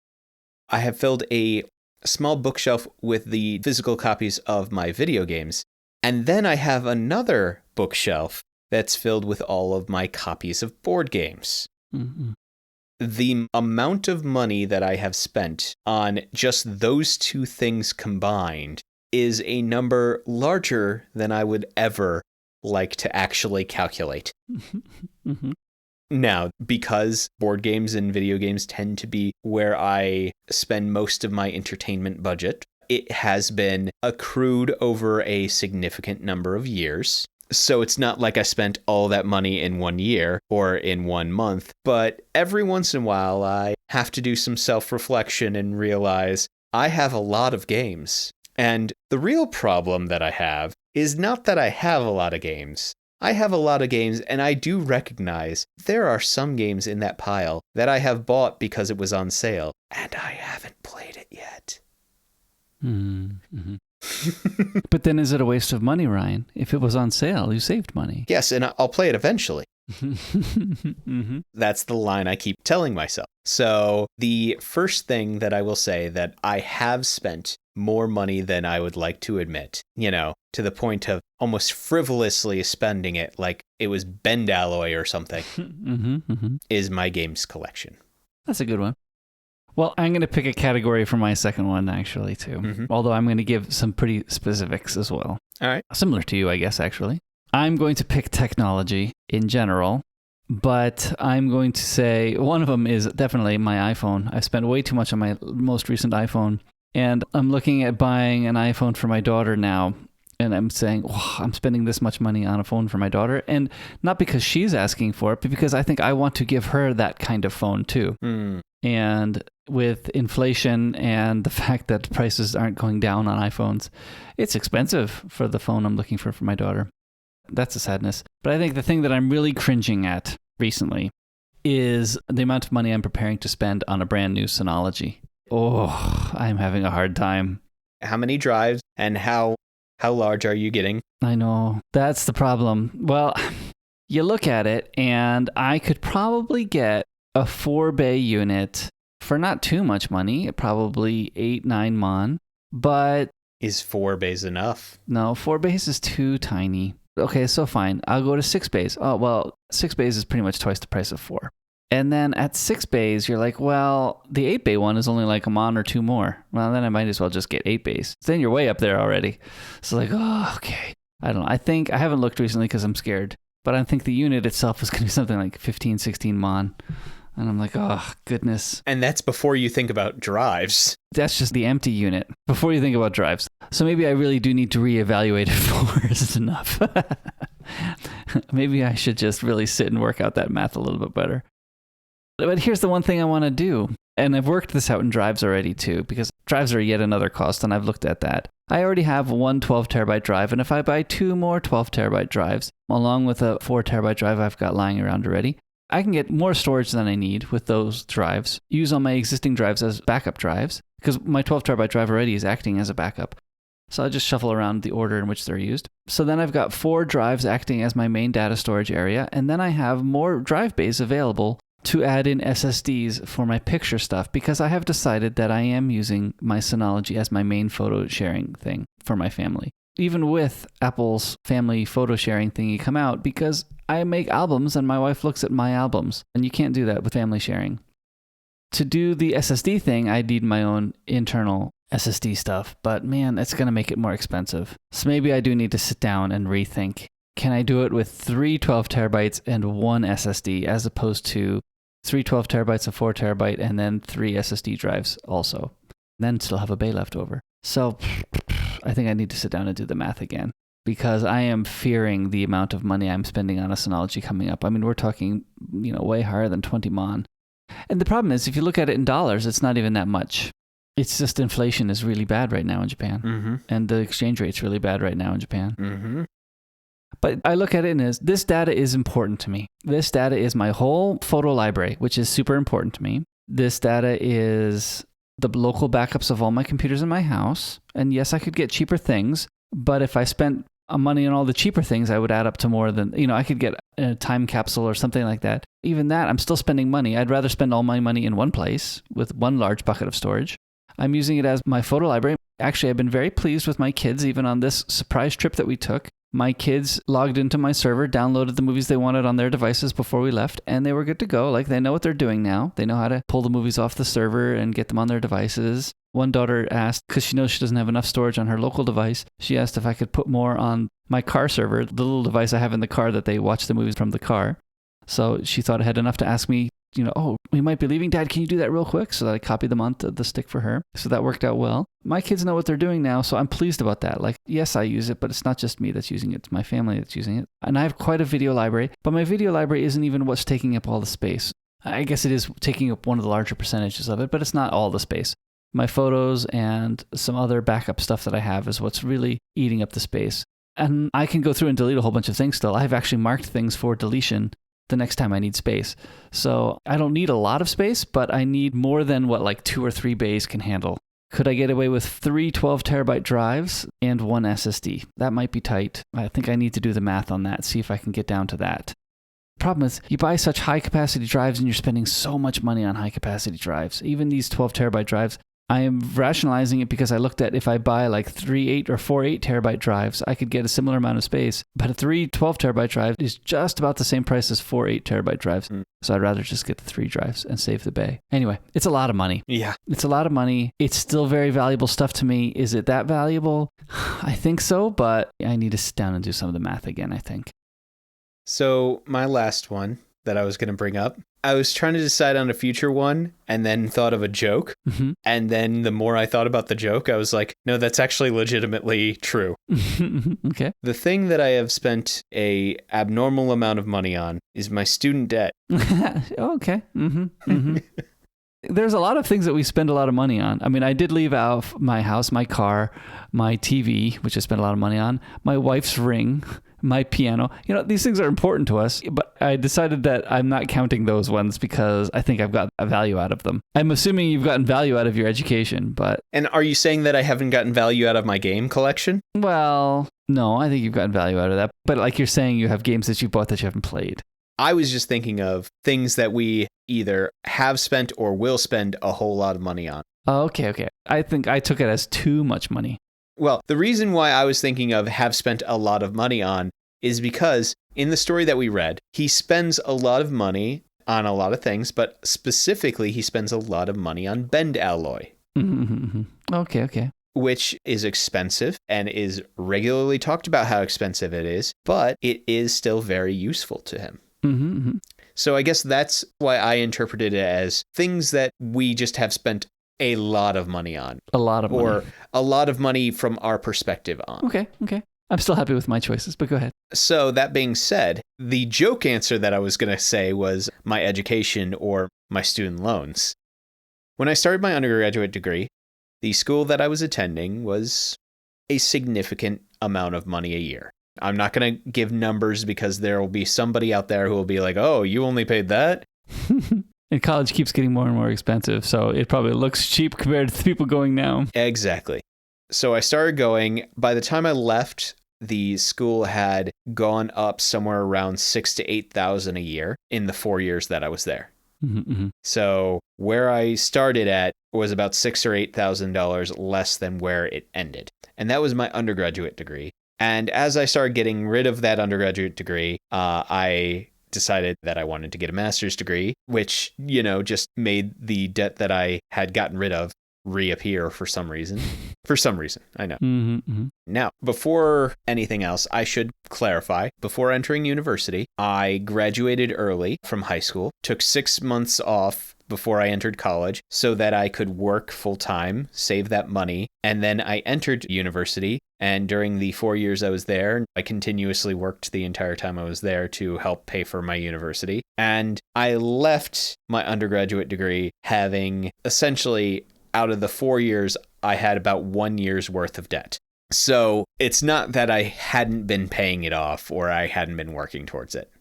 I have filled a small bookshelf with the physical copies of my video games. And then I have another bookshelf that's filled with all of my copies of board games. Mm-hmm. The amount of money that I have spent on just those two things combined is a number larger than I would ever like to actually calculate. Mm-hmm. Now, because board games and video games tend to be where I spend most of my entertainment budget, it has been accrued over a significant number of years. So it's not like I spent all that money in 1 year or in 1 month, but every once in a while I have to do some self-reflection and realize I have a lot of games. And the real problem that I have is not that I have a lot of games. I have a lot of games, and I do recognize there are some games in that pile that I have bought because it was on sale, and I haven't played it yet. Mm-hmm. But then is it a waste of money, Ryan? If it was on sale, you saved money. Yes, and I'll play it eventually. Mm-hmm. That's the line I keep telling myself. So the first thing that I will say that I have spent more money than I would like to admit, to the point of almost frivolously spending it like it was bend alloy or something, is my games collection. That's a good one. Well, I'm going to pick a category for my second one, actually, too. Mm-hmm. Although I'm going to give some pretty specifics as well. All right. Similar to you, I guess, actually. I'm going to pick technology in general, but I'm going to say one of them is definitely my iPhone. I've spent way too much on my most recent iPhone, and I'm looking at buying an iPhone for my daughter now. And I'm saying, I'm spending this much money on a phone for my daughter. And not because she's asking for it, but because I think I want to give her that kind of phone too. And with inflation and the fact that prices aren't going down on iPhones, it's expensive for the phone I'm looking for my daughter. That's a sadness. But I think the thing that I'm really cringing at recently is the amount of money I'm preparing to spend on a brand new Synology. Oh, I'm having a hard time. How many drives and how large are you getting? I know. That's the problem. Well, you look at it, and I could probably get a 4-bay unit for not too much money, probably 8-9 mon. But is 4 bays enough? No, 4 bays is too tiny. Okay, so fine. I'll go to 6 bays. Oh, well, 6 bays is pretty much twice the price of 4. And then at 6 bays, you're like, well, the 8 bay one is only like a mon or 2 more. Well, then I might as well just get 8 bays. Then you're way up there already. So like, oh, okay. I don't know. I haven't looked recently because I'm scared. But I think the unit itself is going to be something like 15, 16 mon. And I'm like, oh, goodness. And that's before you think about drives. That's just the empty unit before you think about drives. So maybe I really do need to reevaluate if 4 isn't enough. Maybe I should just really sit and work out that math a little bit better. But here's the one thing I want to do. And I've worked this out in drives already too, because drives are yet another cost, and I've looked at that. I already have one 12 terabyte drive, and if I buy 2 more 12 terabyte drives, along with a 4 terabyte drive I've got lying around already, I can get more storage than I need with those drives, use all my existing drives as backup drives, because my 12 terabyte drive already is acting as a backup. So I'll just shuffle around the order in which they're used. So then I've got 4 drives acting as my main data storage area, and then I have more drive bays available to add in SSDs for my picture stuff, because I have decided that I am using my Synology as my main photo sharing thing for my family. Even with Apple's family photo sharing thingy come out, because I make albums and my wife looks at my albums, and you can't do that with family sharing. To do the SSD thing, I need my own internal SSD stuff, but man, it's going to make it more expensive. So maybe I do need to sit down and rethink. Can I do it with 3 12 terabytes and 1 SSD, as opposed to 3 12 terabytes and 4 terabyte, and then 3 SSD drives also, then still have a bay left over. So I think I need to sit down and do the math again, because I am fearing the amount of money I'm spending on a Synology coming up. I mean, we're talking, way higher than 20 mon. And the problem is, if you look at it in dollars, it's not even that much. It's just inflation is really bad right now in Japan. And the exchange rate's really bad right now in Japan. But I look at it as, this data is important to me. This data is my whole photo library, which is super important to me. This data is the local backups of all my computers in my house. And yes, I could get cheaper things, but if I spent money on all the cheaper things, I would add up to more than, I could get a time capsule or something like that. Even that, I'm still spending money. I'd rather spend all my money in one place with one large bucket of storage. I'm using it as my photo library. Actually, I've been very pleased with my kids, even on this surprise trip that we took. My kids logged into my server, downloaded the movies they wanted on their devices before we left, and they were good to go. Like, they know what they're doing now. They know how to pull the movies off the server and get them on their devices. One daughter asked, because she knows she doesn't have enough storage on her local device, she asked if I could put more on my car server, the little device I have in the car that they watch the movies from the car. So she thought it had enough to ask me, oh, we might be leaving, Dad, can you do that real quick? So that I copied them onto the stick for her. So that worked out well. My kids know what they're doing now, so I'm pleased about that. Like, yes, I use it, but it's not just me that's using it. It's my family that's using it. And I have quite a video library, but my video library isn't even what's taking up all the space. I guess it is taking up one of the larger percentages of it, but it's not all the space. My photos and some other backup stuff that I have is what's really eating up the space. And I can go through and delete a whole bunch of things still. I've actually marked things for deletion the next time I need space. So I don't need a lot of space, but I need more than what like 2 or 3 bays can handle. Could I get away with 3 12 terabyte drives and 1 SSD? That might be tight. I think I need to do the math on that, see if I can get down to that. Problem is, you buy such high capacity drives and you're spending so much money on high capacity drives. Even these 12 terabyte drives, I am rationalizing it because I looked at if I buy like 3 8 or 4 8 terabyte drives, I could get a similar amount of space. But a 3 12 terabyte drive is just about the same price as 4 8 terabyte drives. So I'd rather just get the 3 drives and save the bay. Anyway, it's a lot of money. Yeah. It's a lot of money. It's still very valuable stuff to me. Is it that valuable? I think so, but I need to sit down and do some of the math again, I think. So my last one that I was going to bring up, I was trying to decide on a future one and then thought of a joke. And then the more I thought about the joke, I was like, no, that's actually legitimately true. Okay. The thing that I have spent a abnormal amount of money on is my student debt. Okay. There's a lot of things that we spend a lot of money on. I mean, I did leave out my house, my car, my TV, which I spent a lot of money on, my wife's ring, my piano. These things are important to us, but I decided that I'm not counting those ones because I think I've got a value out of them. I'm assuming you've gotten value out of your education, but... And are you saying that I haven't gotten value out of my game collection? Well, no, I think you've gotten value out of that. But like you're saying, you have games that you bought that you haven't played. I was just thinking of things that we either have spent or will spend a whole lot of money on. Oh, okay. I think I took it as too much money. Well, the reason why I was thinking of have spent a lot of money on is because in the story that we read, he spends a lot of money on a lot of things, but specifically he spends a lot of money on bend alloy. Mm-hmm. Okay. Which is expensive and is regularly talked about how expensive it is, but it is still very useful to him. Mm-hmm. So I guess that's why I interpreted it as things that we just have spent a lot of money on. A lot of money. Or a lot of money from our perspective on. Okay. I'm still happy with my choices, but go ahead. So that being said, the joke answer that I was going to say was my education or my student loans. When I started my undergraduate degree, the school that I was attending was a significant amount of money a year. I'm not going to give numbers because there will be somebody out there who will be like, oh, you only paid that? And college keeps getting more and more expensive, so it probably looks cheap compared to the people going now. Exactly. So I started going. By the time I left, the school had gone up somewhere around $6,000 to $8,000 a year in the 4 years that I was there. Mm-hmm. So where I started at was about $6,000 or $8,000 less than where it ended. And that was my undergraduate degree. And as I started getting rid of that undergraduate degree, I decided that I wanted to get a master's degree, which, just made the debt that I had gotten rid of reappear for some reason. For some reason, I know. Mm-hmm. Now, before anything else, I should clarify, before entering university, I graduated early from high school, took 6 months off before I entered college so that I could work full time, save that money, and then I entered university. And during the 4 years I was there, I continuously worked the entire time I was there to help pay for my university. And I left my undergraduate degree having essentially, out of the 4 years, I had about 1 year's worth of debt. So it's not that I hadn't been paying it off or I hadn't been working towards it.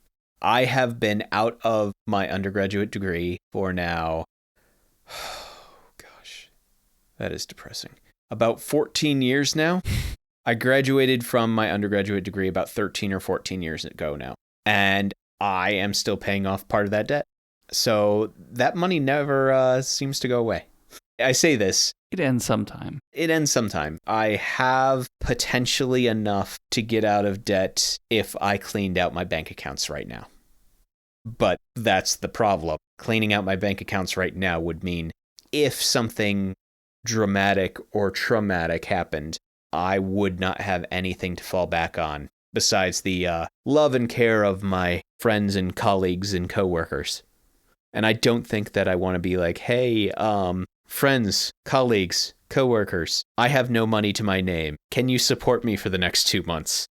I have been out of my undergraduate degree for now, that is depressing, about 14 years now. I graduated from my undergraduate degree about 13 or 14 years ago now, and I am still paying off part of that debt. So that money never seems to go away. I say this. It ends sometime. I have potentially enough to get out of debt if I cleaned out my bank accounts right now. But that's the problem. Cleaning out my bank accounts right now would mean if something dramatic or traumatic happened, I would not have anything to fall back on besides the love and care of my friends and colleagues and coworkers. And I don't think that I want to be like, hey, friends, colleagues, coworkers, I have no money to my name. Can you support me for the next 2 months?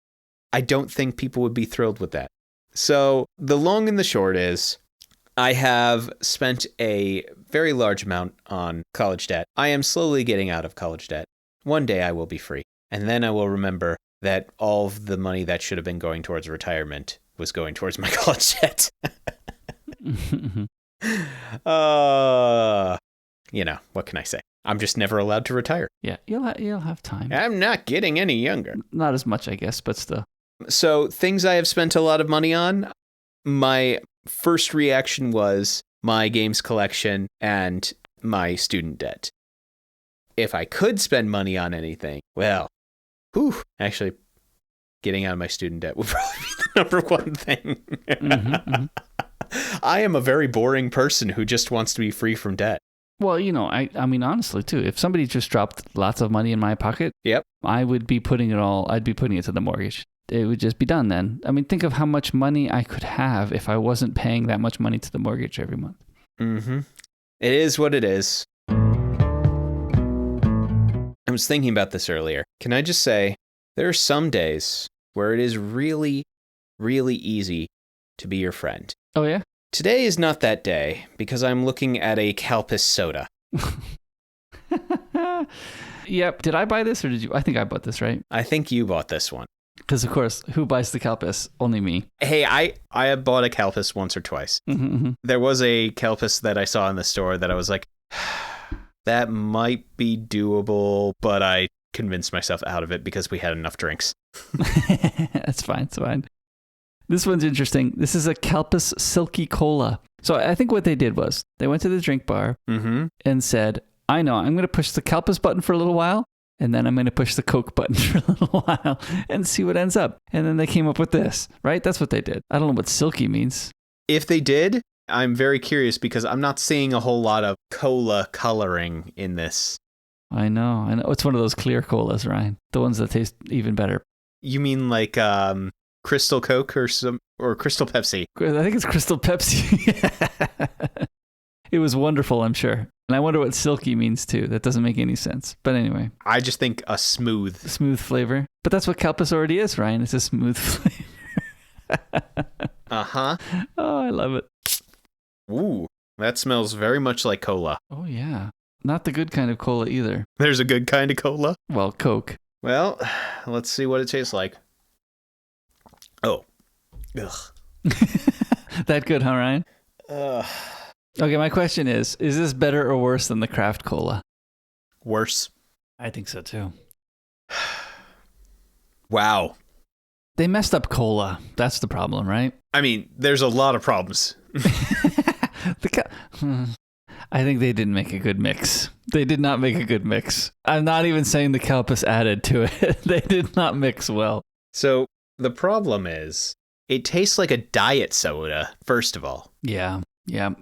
I don't think people would be thrilled with that. So the long and the short is, I have spent a very large amount on college debt. I am slowly getting out of college debt. One day I will be free. And then I will remember that all of the money that should have been going towards retirement was going towards my college debt. What can I say? I'm just never allowed to retire. Yeah, you'll have time. I'm not getting any younger. Not as much, I guess, but still. So things I have spent a lot of money on, my first reaction was my games collection and my student debt. If I could spend money on anything, well, actually, getting out of my student debt would probably be the number one thing. Mm-hmm. I am a very boring person who just wants to be free from debt. Well, I mean, honestly, too, if somebody just dropped lots of money in my pocket, yep, I'd be putting it to the mortgage. It would just be done then. I mean, think of how much money I could have if I wasn't paying that much money to the mortgage every month. Mm-hmm. It is what it is. I was thinking about this earlier. Can I just say, there are some days where it is really, really easy to be your friend. Oh, yeah? Today is not that day because I'm looking at a Calpis soda. Yep. Did I buy this or did you? I think I bought this, right? I think you bought this one. Because, of course, who buys the Kelpis? Only me. Hey, I have bought a Kelpis once or twice. There was a Kelpis that I saw in the store that I was like, that might be doable, but I convinced myself out of it because we had enough drinks. That's fine. It's fine. This one's interesting. This is a Kelpis Silky Cola. So I think what they did was they went to the drink bar and said, I know, I'm going to push the Kelpis button for a little while, and then I'm going to push the Coke button for a little while and see what ends up. And then they came up with this, right? That's what they did. I don't know what silky means. If they did, I'm very curious because I'm not seeing a whole lot of cola coloring in this. I know. It's one of those clear colas, Ryan. The ones that taste even better. You mean like Crystal Coke or Crystal Pepsi? I think it's Crystal Pepsi. It was wonderful, I'm sure. And I wonder what silky means too. That doesn't make any sense. But anyway. I just think a smooth flavor. But that's what Kelpis already is, Ryan. It's a smooth flavor. Uh-huh. Oh, I love it. Ooh, that smells very much like cola. Oh, yeah. Not the good kind of cola either. There's a good kind of cola? Well, Coke. Well, let's see what it tastes like. Oh. Ugh. That good, huh, Ryan? Ugh. Okay, my question is this better or worse than the craft cola? Worse. I think so, too. Wow. They messed up cola. That's the problem, right? I mean, there's a lot of problems. I think they didn't make a good mix. They did not make a good mix. I'm not even saying the Kelpis added to it. They did not mix well. So the problem is, it tastes like a diet soda, first of all. Yeah.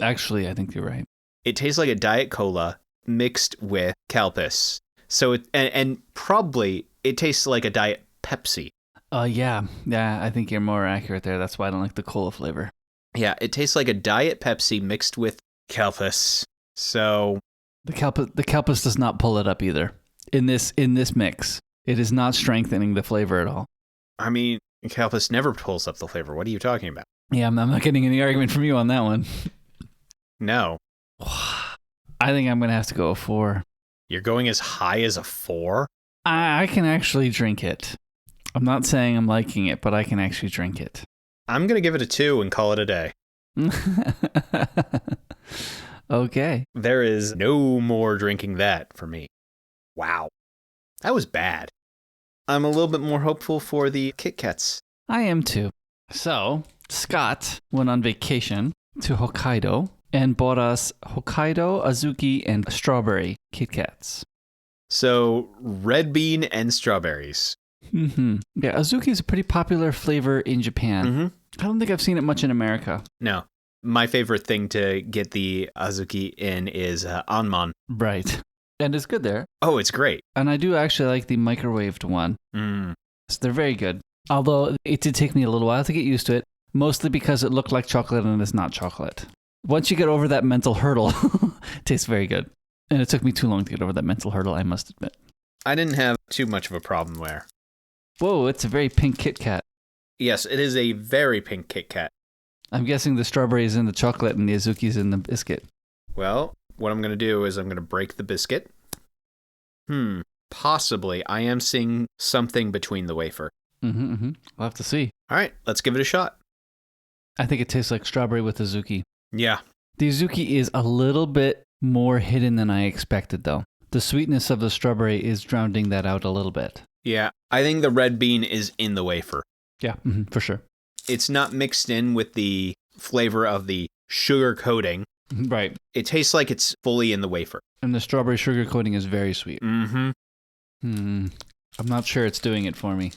Actually, I think you're right. It tastes like a diet cola mixed with Kelpis. So and probably it tastes like a diet Pepsi. Yeah, I think you're more accurate there. That's why I don't like the cola flavor. Yeah, it tastes like a diet Pepsi mixed with Kelpis. So the Kelpis does not pull it up either. In this mix, it is not strengthening the flavor at all. I mean, Kelpis never pulls up the flavor. What are you talking about? Yeah, I'm not getting any argument from you on that one. No. I think I'm going to have to go a 4. You're going as high as a 4? I can actually drink it. I'm not saying I'm liking it, but I can actually drink it. I'm going to give it a 2 and call it a day. Okay. There is no more drinking that for me. Wow. That was bad. I'm a little bit more hopeful for the Kit Kats. I am too. So, Scott went on vacation to Hokkaido and bought us Hokkaido, Azuki, and strawberry Kit Kats. So, red bean and strawberries. Mm-hmm. Yeah, Azuki is a pretty popular flavor in Japan. Mm-hmm. I don't think I've seen it much in America. No. My favorite thing to get the Azuki in is Anman. Right. And it's good there. Oh, it's great. And I do actually like the microwaved one. Mm. So they're very good. Although it did take me a little while to get used to it, mostly because it looked like chocolate and it's not chocolate. Once you get over that mental hurdle, it tastes very good. And it took me too long to get over that mental hurdle, I must admit. I didn't have too much of a problem there. Whoa, it's a very pink Kit Kat. Yes, it is a very pink Kit Kat. I'm guessing the strawberry is in the chocolate and the Azuki's in the biscuit. Well, what I'm going to do is I'm going to break the biscuit. Possibly. I am seeing something between the wafer. Mm-hmm. We'll have to see. All right, let's give it a shot. I think it tastes like strawberry with Azuki. Yeah. The Azuki is a little bit more hidden than I expected, though. The sweetness of the strawberry is drowning that out a little bit. Yeah, I think the red bean is in the wafer. Yeah, for sure. It's not mixed in with the flavor of the sugar coating. Right. It tastes like it's fully in the wafer. And the strawberry sugar coating is very sweet. Mm-hmm. I'm not sure it's doing it for me.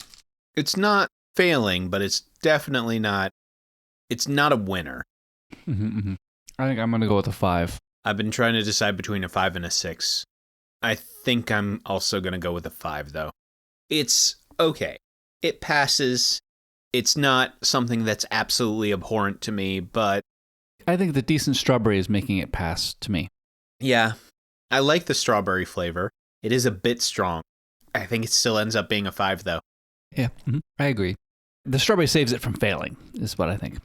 It's not failing, but it's definitely not... It's not a winner. I think I'm going to go with a 5. I've been trying to decide between a 5 and a 6. I think I'm also going to go with a 5, though. It's okay. It passes. It's not something that's absolutely abhorrent to me, but... I think the decent strawberry is making it pass to me. Yeah. I like the strawberry flavor. It is a bit strong. I think it still ends up being a 5, though. Yeah, I agree. The strawberry saves it from failing, is what I think.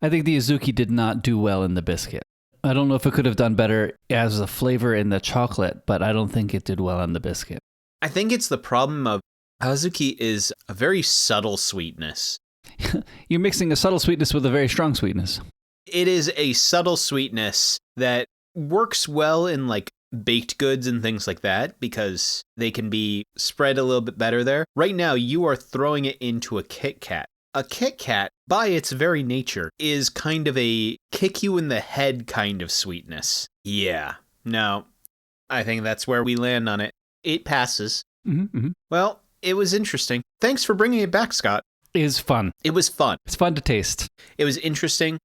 I think the Azuki did not do well in the biscuit. I don't know if it could have done better as a flavor in the chocolate, but I don't think it did well on the biscuit. I think it's the problem of Hazuki is a very subtle sweetness. You're mixing a subtle sweetness with a very strong sweetness. It is a subtle sweetness that works well in like baked goods and things like that because they can be spread a little bit better there. Right now, you are throwing it into a Kit Kat. A Kit Kat, by its very nature, is kind of a kick you in the head kind of sweetness. Yeah, no, I think that's where we land on it. It passes. Mm-hmm. Well, it was interesting. Thanks for bringing it back, Scott. It is fun. It was fun. It's fun to taste. It was interesting.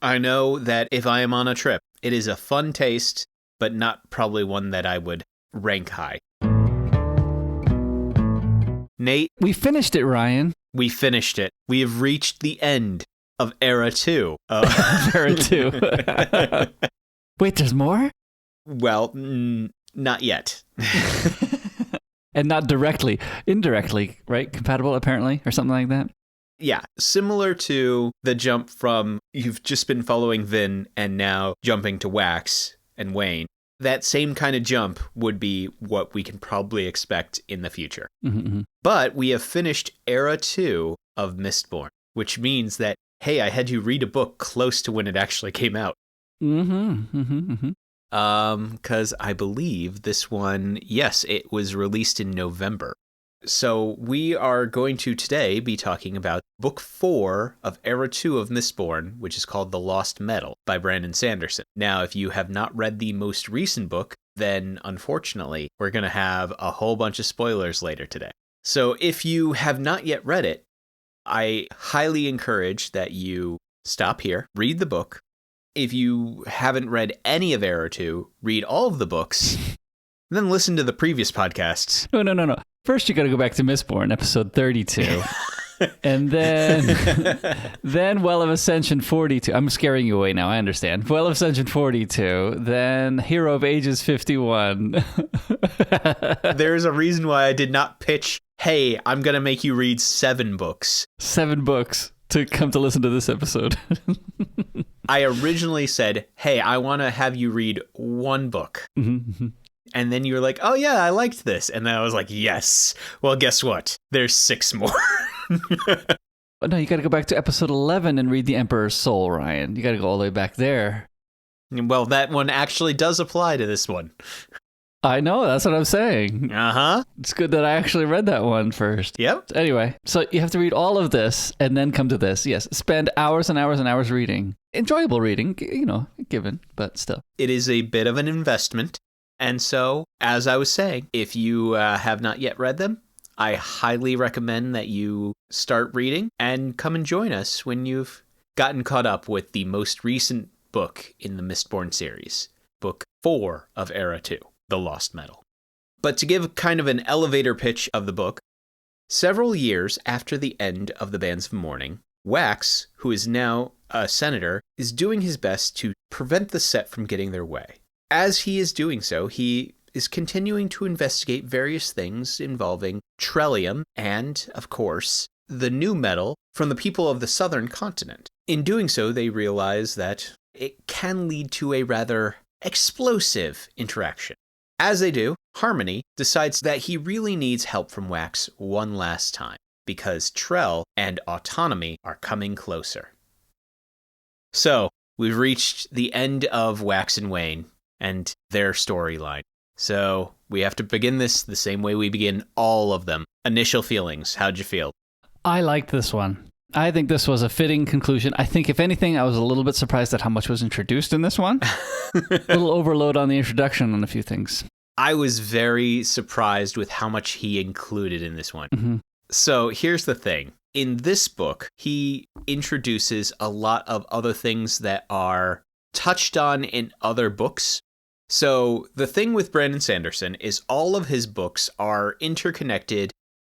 I know that if I am on a trip, it is a fun taste, but not probably one that I would rank high. Nate. We finished it, Ryan. We finished it. We have reached the end of Era 2. Era 2. Wait, there's more? Well, not yet. And not directly. Indirectly, right? Compatible, apparently, or something like that? Yeah, similar to the jump from you've just been following Vin and now jumping to Wax and Wayne. That same kind of jump would be what we can probably expect in the future. Mm-hmm. But we have finished Era 2 of Mistborn, which means that, hey, I had you read a book close to when it actually came out. Because I believe this one, yes, it was released in November. So we are going to today be talking about Book 4 of Era 2 of Mistborn, which is called The Lost Metal by Brandon Sanderson. Now, if you have not read the most recent book, then unfortunately, we're going to have a whole bunch of spoilers later today. So if you have not yet read it, I highly encourage that you stop here, read the book. If you haven't read any of Era 2, read all of the books, then listen to the previous podcasts. No. First, you got to go back to Mistborn, episode 32. And then Well of Ascension 42. I'm scaring you away now, I understand. Well of Ascension 42. Then Hero of Ages 51. There's a reason why I did not pitch, hey, I'm going to make you read 7 books. 7 books to come to listen to this episode. I originally said, hey, I want to have you read 1 book. Mm-hmm. And then you were like, oh, yeah, I liked this. And then I was like, yes. Well, guess what? There's 6 more. No, you got to go back to episode 11 and read The Emperor's Soul, Ryan. You got to go all the way back there. Well, that one actually does apply to this one. I know, that's what I'm saying. Uh-huh. It's good that I actually read that one first. Yep. Anyway, so you have to read all of this and then come to this. Yes, spend hours and hours and hours reading. Enjoyable reading, given, but still. It is a bit of an investment. And so, as I was saying, if you have not yet read them, I highly recommend that you start reading and come and join us when you've gotten caught up with the most recent book in the Mistborn series, Book 4 of Era 2, The Lost Metal. But to give kind of an elevator pitch of the book, several years after the end of the Bands of Mourning, Wax, who is now a senator, is doing his best to prevent the set from getting their way. As he is doing so, he is continuing to investigate various things involving Trellium and, of course, the new metal from the people of the southern continent. In doing so, they realize that it can lead to a rather explosive interaction. As they do, Harmony decides that he really needs help from Wax one last time, because Trell and Autonomy are coming closer. So, we've reached the end of Wax and Wayne and their storyline. So we have to begin this the same way we begin all of them. Initial feelings. How'd you feel? I liked this one. I think this was a fitting conclusion. I think, if anything, I was a little bit surprised at how much was introduced in this one. A little overload on the introduction on a few things. I was very surprised with how much he included in this one. Mm-hmm. So here's the thing. In this book, he introduces a lot of other things that are touched on in other books. So the thing with Brandon Sanderson is all of his books are interconnected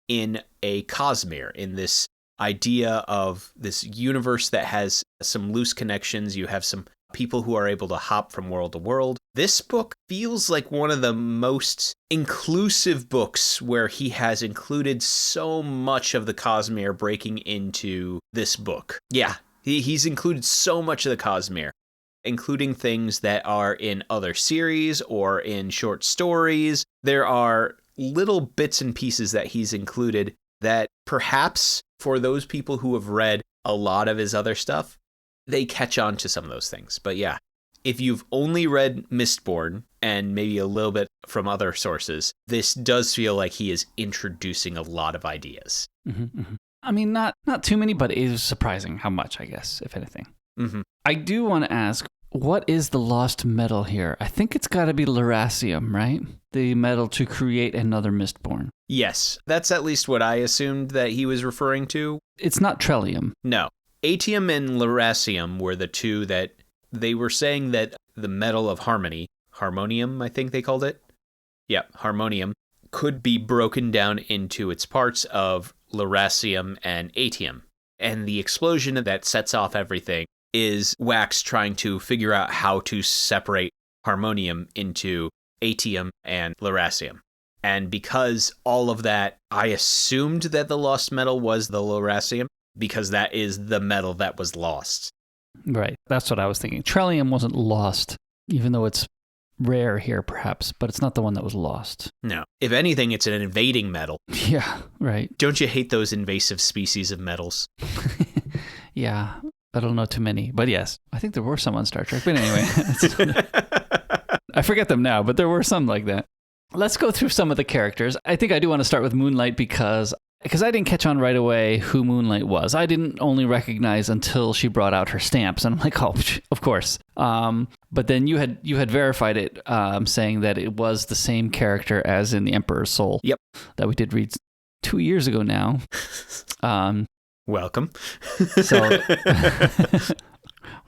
in a cosmere, in this idea of this universe that has some loose connections. You have some people who are able to hop from world to world. This book feels like one of the most inclusive books where he has included so much of the cosmere breaking into this book. Yeah, he's included so much of the cosmere, including things that are in other series or in short stories. There are little bits and pieces that he's included that perhaps for those people who have read a lot of his other stuff, they catch on to some of those things. But yeah, if you've only read Mistborn and maybe a little bit from other sources, this does feel like he is introducing a lot of ideas. Mm-hmm, mm-hmm. I mean, not too many, but it is surprising how much, I guess, if anything. Mm-hmm. I do want to ask, what is the lost metal here? I think it's got to be Lerasium, right? The metal to create another Mistborn. Yes, that's at least what I assumed that he was referring to. It's not Trellium. No. Atium and Lerasium were the two that they were saying that the metal of harmonium, I think they called it. Yeah, harmonium, could be broken down into its parts of Lerasium and Atium. And the explosion that sets off everything is Wax trying to figure out how to separate harmonium into Atium and Lerasium. And because all of that, I assumed that the lost metal was the Lerasium, because that is the metal that was lost. Right. That's what I was thinking. Trellium wasn't lost, even though it's rare here, perhaps, but it's not the one that was lost. No. If anything, it's an invading metal. Yeah, right. Don't you hate those invasive species of metals? Yeah, I don't know too many, but yes, I think there were some on Star Trek. But anyway, I forget them now, but there were some like that. Let's go through some of the characters. I think I do want to start with Moonlight because I didn't catch on right away who Moonlight was. I didn't only recognize until she brought out her stamps, and I'm like, oh, of course. But then you had verified it, saying that it was the same character as in The Emperor's Soul. Yep. That we did read 2 years ago now. Welcome. So,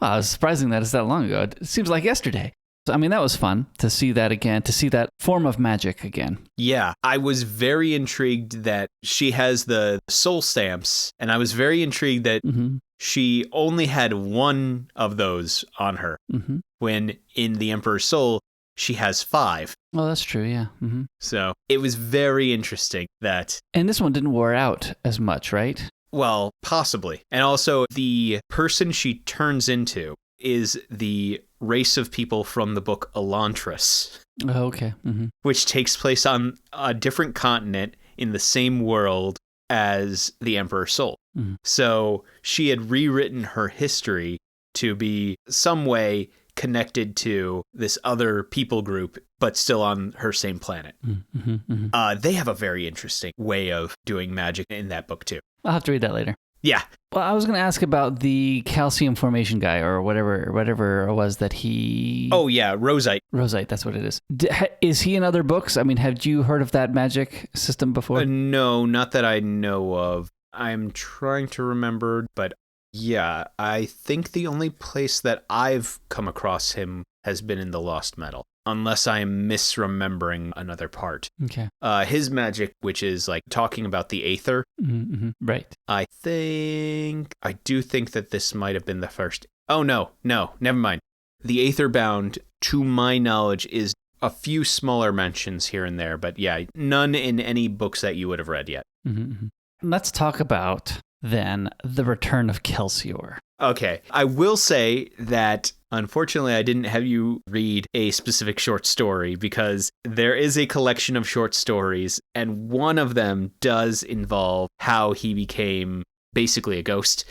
wow, it's surprising that it's that long ago. It seems like yesterday. I mean, that was fun to see that again, to see that form of magic again. Yeah, I was very intrigued that she has the soul stamps, and I was very intrigued that she only had one of those on her, when in The Emperor's Soul, she has 5. Well, that's true, yeah. Mm-hmm. So it was very interesting that... And this one didn't wear out as much, right? Well, possibly. And also, the person she turns into is the race of people from the book Elantris. Oh, okay. Mm-hmm. Which takes place on a different continent in the same world as the Emperor's Soul. Mm-hmm. So she had rewritten her history to be some way connected to this other people group, but still on her same planet. Mm-hmm. Mm-hmm. They have a very interesting way of doing magic in that book, too. I'll have to read that later. Yeah. Well, I was going to ask about the calcium formation guy or whatever it was that he... Oh, yeah, Rosite. Rosite, that's what it is. Is he in other books? I mean, have you heard of that magic system before? No, not that I know of. I'm trying to remember, but yeah, I think the only place that I've come across him has been in the Lost Metal, unless I'm misremembering another part. Okay. His magic, which is like talking about the Aether. Mm-hmm. Right. I do think that this might have been the first. Oh, no, never mind. The Aetherbound, to my knowledge, is a few smaller mentions here and there, but yeah, none in any books that you would have read yet. Mm-hmm. Let's talk about, then, the return of Kelsior. Okay, I will say that unfortunately I didn't have you read a specific short story because there is a collection of short stories and one of them does involve how he became basically a ghost.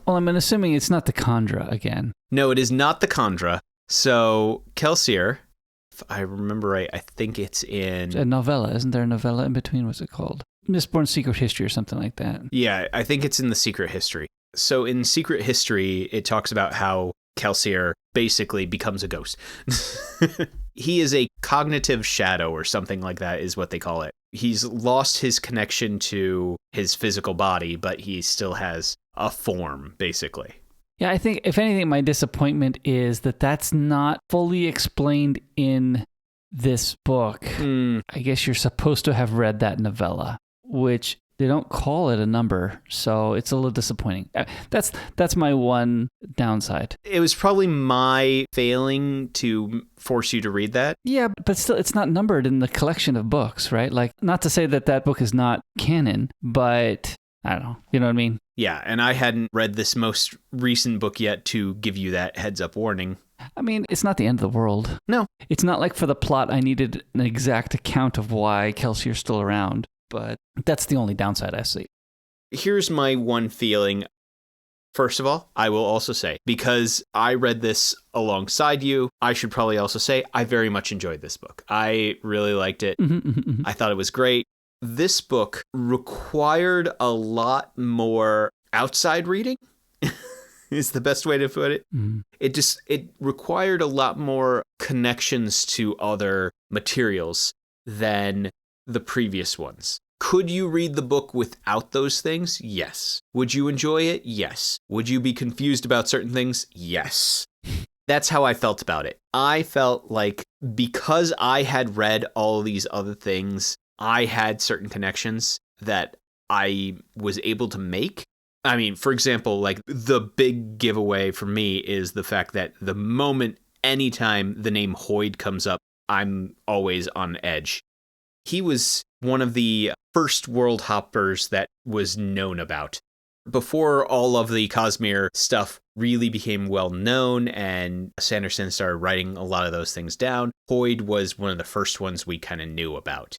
Well, I'm assuming it's not the Khandra again. No, it is not the Khandra. So Kelsior, if I remember right, I think it's in... A novella. Isn't there a novella in between? What's it called? Mistborn Secret History or something like that. Yeah, I think it's in the Secret History. So in Secret History, it talks about how Kelsior basically becomes a ghost. He is a cognitive shadow or something like that is what they call it. He's lost his connection to his physical body, but he still has a form, basically. Yeah, I think, if anything, my disappointment is that that's not fully explained in this book. I guess you're supposed to have read that novella, which... They don't call it a number, so it's a little disappointing. That's my one downside. It was probably my failing to force you to read that. Yeah, but still, it's not numbered in the collection of books, right? Like, not to say that book is not canon, but I don't know. You know what I mean? Yeah, and I hadn't read this most recent book yet to give you that heads up warning. I mean, it's not the end of the world. No. It's not like for the plot I needed an exact account of why Kelsier's still around, but that's the only downside I see. Here's my one feeling. First of all, I will also say, because I read this alongside you, I should probably also say I very much enjoyed this book. I really liked it. I thought it was great. This book required a lot more outside reading, is the best way to put it. It required a lot more connections to other materials than the previous ones. Could you read the book without those things? Yes. Would you enjoy it? Yes. Would you be confused about certain things? Yes. That's how I felt about it. I felt like because I had read all these other things, I had certain connections that I was able to make. I mean, for example, like the big giveaway for me is the fact that the moment, anytime the name Hoyd comes up, I'm always on edge. He was one of the first world hoppers that was known about. Before all of the Cosmere stuff really became well known and Sanderson started writing a lot of those things down, Hoyd was one of the first ones we kind of knew about.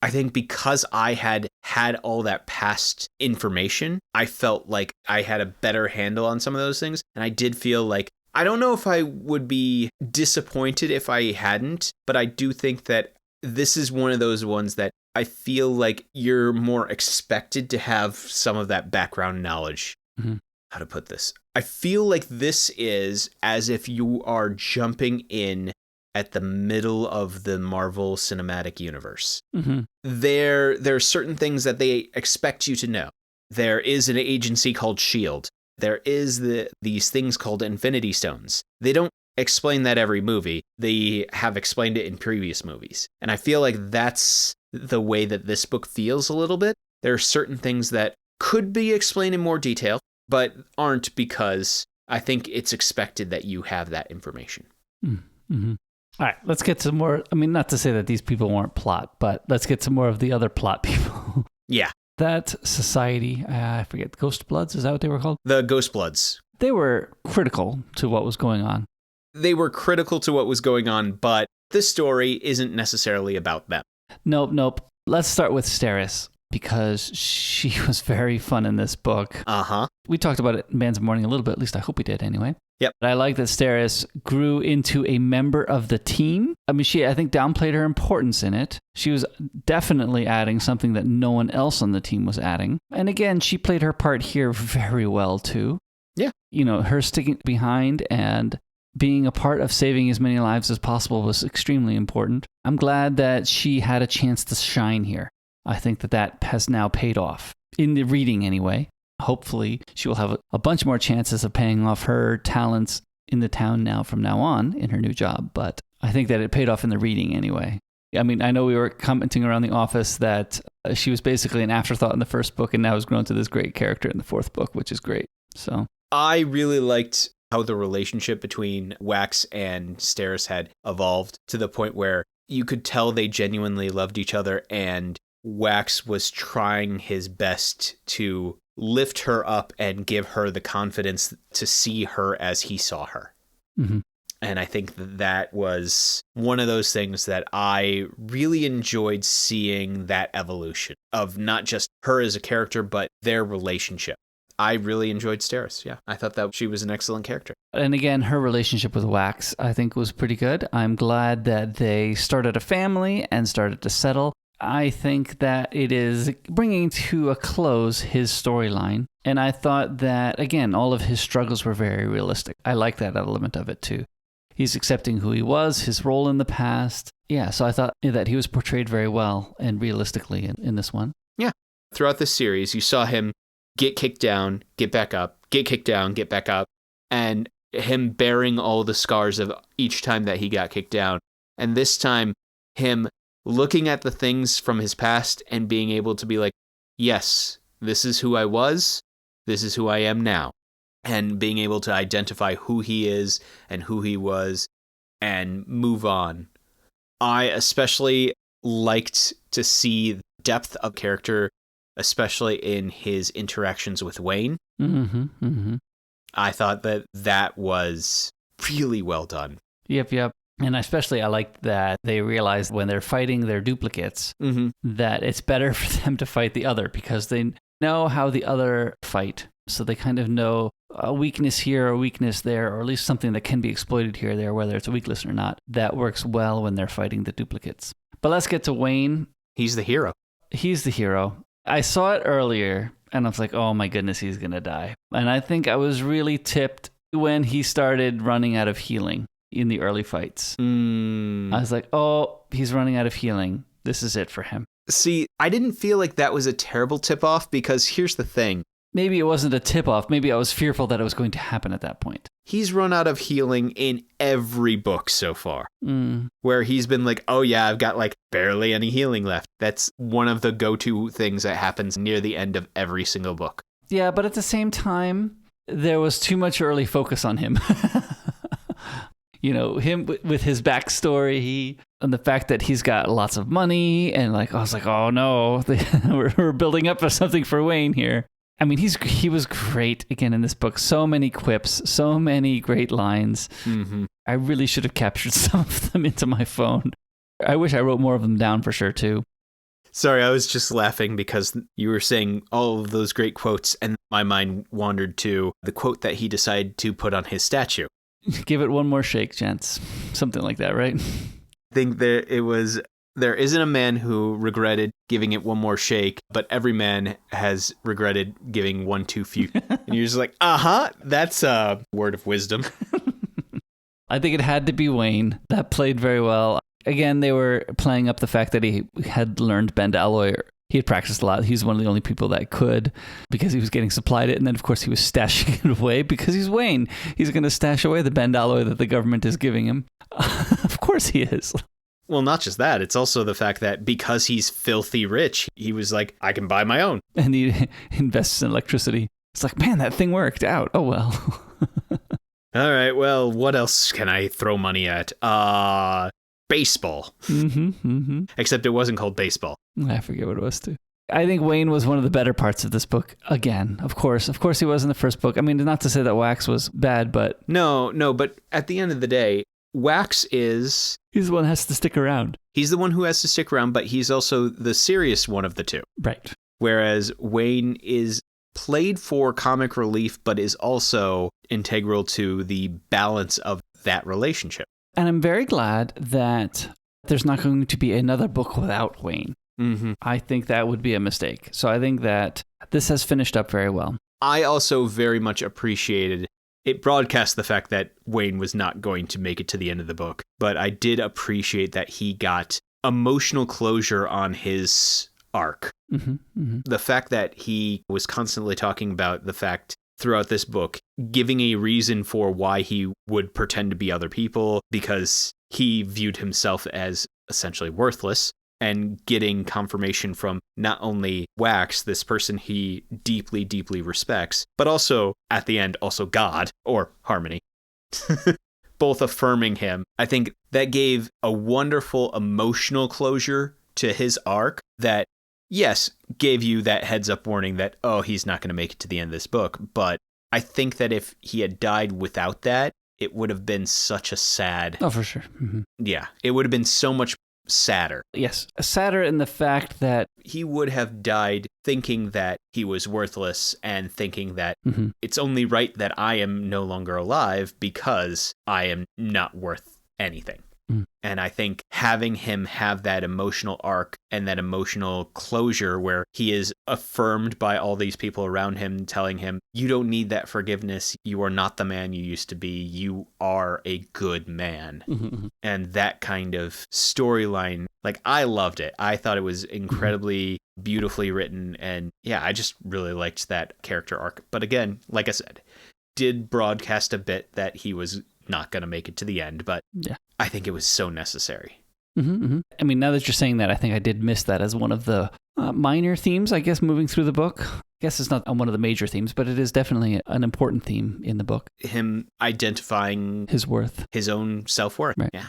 I think because I had all that past information, I felt like I had a better handle on some of those things. And I did feel like, I don't know if I would be disappointed if I hadn't, but I do think that this is one of those ones that I feel like you're more expected to have some of that background knowledge. How to put this? I feel like this is as if you are jumping in at the middle of the Marvel Cinematic Universe. There are certain things that they expect you to know. There is an agency called S.H.I.E.L.D. There is these things called Infinity Stones. They don't explain that every movie. They have explained it in previous movies. And I feel like that's the way that this book feels a little bit. There are certain things that could be explained in more detail, but aren't because I think it's expected that you have that information. All right, let's get to more. I mean, not to say that these people weren't plot, but let's get to more of the other plot people. Yeah. That society, I forget, Ghost Bloods, is that what they were called? The Ghost Bloods. They were critical to what was going on. They were critical to what was going on, but this story isn't necessarily about them. Nope. Let's start with Steris, because she was very fun in this book. We talked about it in Bands of Mourning a little bit, at least I hope we did anyway. Yep. But I like that Steris grew into a member of the team. I mean, I think downplayed her importance in it. She was definitely adding something that no one else on the team was adding. And again, she played her part here very well too. Yeah. You know, her sticking behind and being a part of saving as many lives as possible was extremely important. I'm glad that she had a chance to shine here. I think that has now paid off, in the reading anyway. Hopefully, she will have a bunch more chances of paying off her talents in the town now from now on in her new job. But I think that it paid off in the reading anyway. I mean, I know we were commenting around the office that she was basically an afterthought in the first book and now has grown to this great character in the fourth book, which is great. So I really liked how the relationship between Wax and Steris had evolved to the point where you could tell they genuinely loved each other, and Wax was trying his best to lift her up and give her the confidence to see her as he saw her. And I think that was one of those things that I really enjoyed, seeing that evolution of not just her as a character, but their relationship. I really enjoyed Steris. Yeah, I thought that she was an excellent character. And again, her relationship with Wax, I think, was pretty good. I'm glad that they started a family and started to settle. I think that it is bringing to a close his storyline. And I thought that, again, all of his struggles were very realistic. I like that element of it, too. He's accepting who he was, his role in the past. Yeah, so I thought that he was portrayed very well and realistically in this one. Yeah. Throughout this series, you saw him get kicked down, get back up, get kicked down, get back up, and him bearing all the scars of each time that he got kicked down. And this time, him looking at the things from his past and being able to be like, yes, this is who I was, this is who I am now. And being able to identify who he is and who he was and move on. I especially liked to see depth of character, especially in his interactions with Wayne. I thought that was really well done. Yep. And especially I liked that they realized when they're fighting their duplicates that it's better for them to fight the other because they know how the other fight. So they kind of know a weakness here, a weakness there, or at least something that can be exploited here or there, whether it's a weakness or not. That works well when they're fighting the duplicates. But let's get to Wayne. He's the hero. He's the hero. I saw it earlier and I was like, oh my goodness, he's going to die. And I think I was really tipped when he started running out of healing in the early fights. I was like, oh, he's running out of healing. This is it for him. See, I didn't feel like that was a terrible tip-off because here's the thing. Maybe it wasn't a tip-off. Maybe I was fearful that it was going to happen at that point. He's run out of healing in every book so far. Where he's been like, oh yeah, I've got like barely any healing left. That's one of the go-to things that happens near the end of every single book. Yeah, but at the same time, there was too much early focus on him. You know, him with his backstory, and the fact that he's got lots of money, and like, I was like, oh no, we're building up for something for Wayne here. I mean, he was great again in this book. So many quips, so many great lines. I really should have captured some of them into my phone. I wish I wrote more of them down for sure too. Sorry, I was just laughing because you were saying all of those great quotes, and my mind wandered to the quote that he decided to put on his statue. Give it one more shake, gents. Something like that, right? I think there isn't a man who regretted giving it one more shake, but every man has regretted giving one too few. And you're just like, that's a word of wisdom. I think it had to be Wayne. That played very well. Again, they were playing up the fact that he had learned bend alloy. He had practiced a lot. He's one of the only people that could because he was getting supplied it. And then, of course, he was stashing it away because he's Wayne. He's going to stash away the bend alloy that the government is giving him. Of course he is. Well, not just that. It's also the fact that because he's filthy rich, he was like, I can buy my own. And he invests in electricity. It's like, man, that thing worked out. Oh, well. All right, well, what else can I throw money at? Baseball. Except it wasn't called baseball. I forget what it was too. I think Wayne was one of the better parts of this book. Again, of course he was in the first book. I mean, not to say that Wax was bad, but no. But at the end of the day, Wax he's the one that has to stick around. He's the one who has to stick around, but he's also the serious one of the two. Right. Whereas Wayne is played for comic relief, but is also integral to the balance of that relationship. And I'm very glad that there's not going to be another book without Wayne. I think that would be a mistake. So I think that this has finished up very well. I also very much appreciated it broadcast the fact that Wayne was not going to make it to the end of the book, but I did appreciate that he got emotional closure on his arc. The fact that he was constantly talking about the fact throughout this book, giving a reason for why he would pretend to be other people because he viewed himself as essentially worthless, and getting confirmation from not only Wax, this person he deeply, deeply respects, but also, at the end, also God, or Harmony, both affirming him. I think that gave a wonderful emotional closure to his arc that, yes, gave you that heads up warning that, oh, he's not going to make it to the end of this book. But I think that if he had died without that, it would have been such a sad... Oh, for sure. Yeah, it would have been so much sadder. Yes, sadder in the fact that... He would have died thinking that he was worthless and thinking that it's only right that I am no longer alive because I am not worth anything. And I think having him have that emotional arc and that emotional closure where he is affirmed by all these people around him, telling him, you don't need that forgiveness. You are not the man you used to be. You are a good man. And that kind of storyline, like, I loved it. I thought it was incredibly beautifully written. And yeah, I just really liked that character arc. But again, like I said, did broadcast a bit that he was not going to make it to the end, but yeah, I think it was so necessary. I mean, now that you're saying that, I think I did miss that as one of the minor themes, I guess, moving through the book. I guess it's not one of the major themes, but it is definitely an important theme in the book. Him identifying his worth, his own self-worth. Right. Yeah.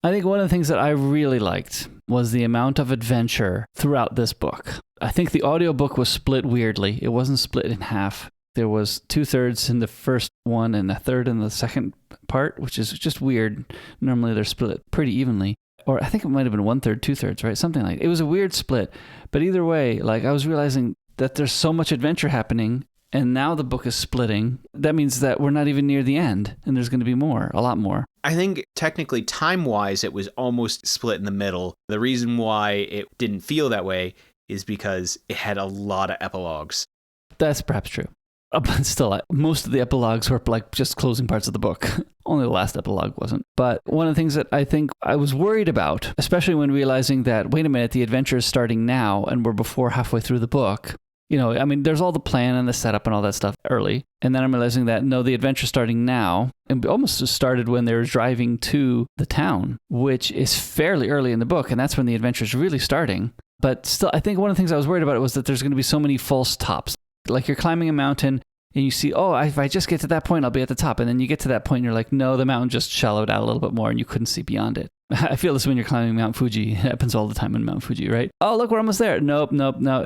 I think one of the things that I really liked was the amount of adventure throughout this book. I think the audiobook was split weirdly. It wasn't split in half. There was 2/3 in the first one and 1/3 in the second part, which is just weird. Normally they're split pretty evenly. Or I think it might have been 1/3, 2/3, right? Something like that. It was a weird split. But either way, like I was realizing that there's so much adventure happening, and now the book is splitting. That means that we're not even near the end, and there's going to be more, a lot more. I think technically time-wise it was almost split in the middle. The reason why it didn't feel that way is because it had a lot of epilogues. That's perhaps true. But still, most of the epilogues were like just closing parts of the book. Only the last epilogue wasn't. But one of the things that I think I was worried about, especially when realizing that, wait a minute, the adventure is starting now and we're before halfway through the book. You know, I mean, there's all the plan and the setup and all that stuff early. And then I'm realizing that, no, the adventure's starting now. And almost just started when they were driving to the town, which is fairly early in the book. And that's when the adventure's really starting. But still, I think one of the things I was worried about was that there's going to be so many false tops. Like you're climbing a mountain and you see, oh, if I just get to that point, I'll be at the top. And then you get to that point and you're like, no, the mountain just shallowed out a little bit more and you couldn't see beyond it. I feel this when you're climbing Mount Fuji. It happens all the time in Mount Fuji, right? Oh, look, we're almost there. Nope.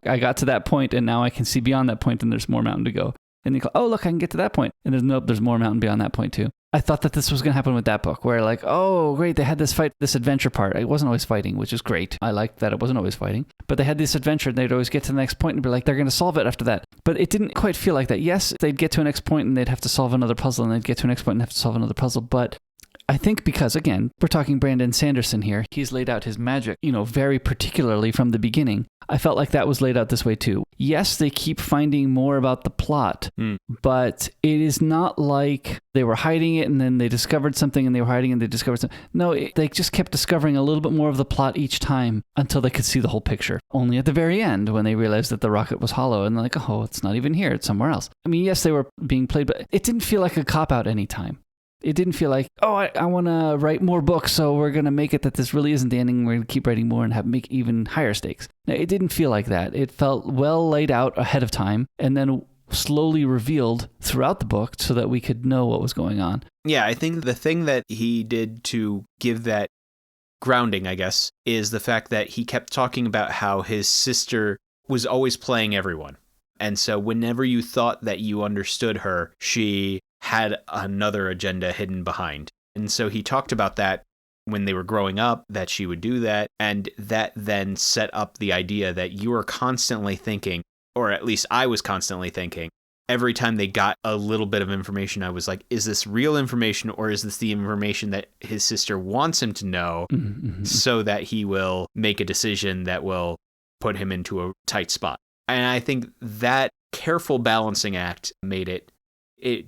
I got to that point and now I can see beyond that point and there's more mountain to go. And you go, oh, look, I can get to that point. And there's more mountain beyond that point too. I thought that this was going to happen with that book where like, oh, great, they had this fight, this adventure part. It wasn't always fighting, which is great. I liked that it wasn't always fighting. But they had this adventure and they'd always get to the next point and be like, they're going to solve it after that. But it didn't quite feel like that. Yes, they'd get to a next point and they'd have to solve another puzzle and they'd get to a next point and have to solve another puzzle. But I think because, again, we're talking Brandon Sanderson here. He's laid out his magic, very particularly from the beginning. I felt like that was laid out this way too. Yes, they keep finding more about the plot, but it is not like they were hiding it and then they discovered something and they were hiding and they discovered something. No, they just kept discovering a little bit more of the plot each time until they could see the whole picture. Only at the very end when they realized that the rocket was hollow and they're like, oh, it's not even here. It's somewhere else. I mean, yes, they were being played, but it didn't feel like a cop-out anytime. It didn't feel like, oh, I want to write more books, so we're going to make it that this really isn't the ending. We're going to keep writing more and make even higher stakes. No, it didn't feel like that. It felt well laid out ahead of time and then slowly revealed throughout the book so that we could know what was going on. Yeah, I think the thing that he did to give that grounding, I guess, is the fact that he kept talking about how his sister was always playing everyone. And so whenever you thought that you understood her, she had another agenda hidden behind. And so he talked about that when they were growing up, that she would do that. And that then set up the idea that you were constantly thinking, or at least I was constantly thinking, every time they got a little bit of information, I was like, is this real information or is this the information that his sister wants him to know so that he will make a decision that will put him into a tight spot? And I think that careful balancing act made it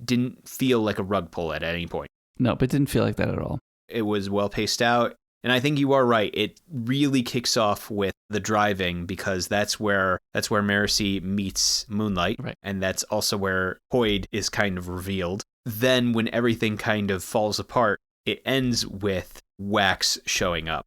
didn't feel like a rug pull at any point. No, but it didn't feel like that at all. It was well paced out. And I think you are right. It really kicks off with the driving because that's where Marcy meets Moonlight. Right. And that's also where Hoyd is kind of revealed. Then when everything kind of falls apart, it ends with Wax showing up.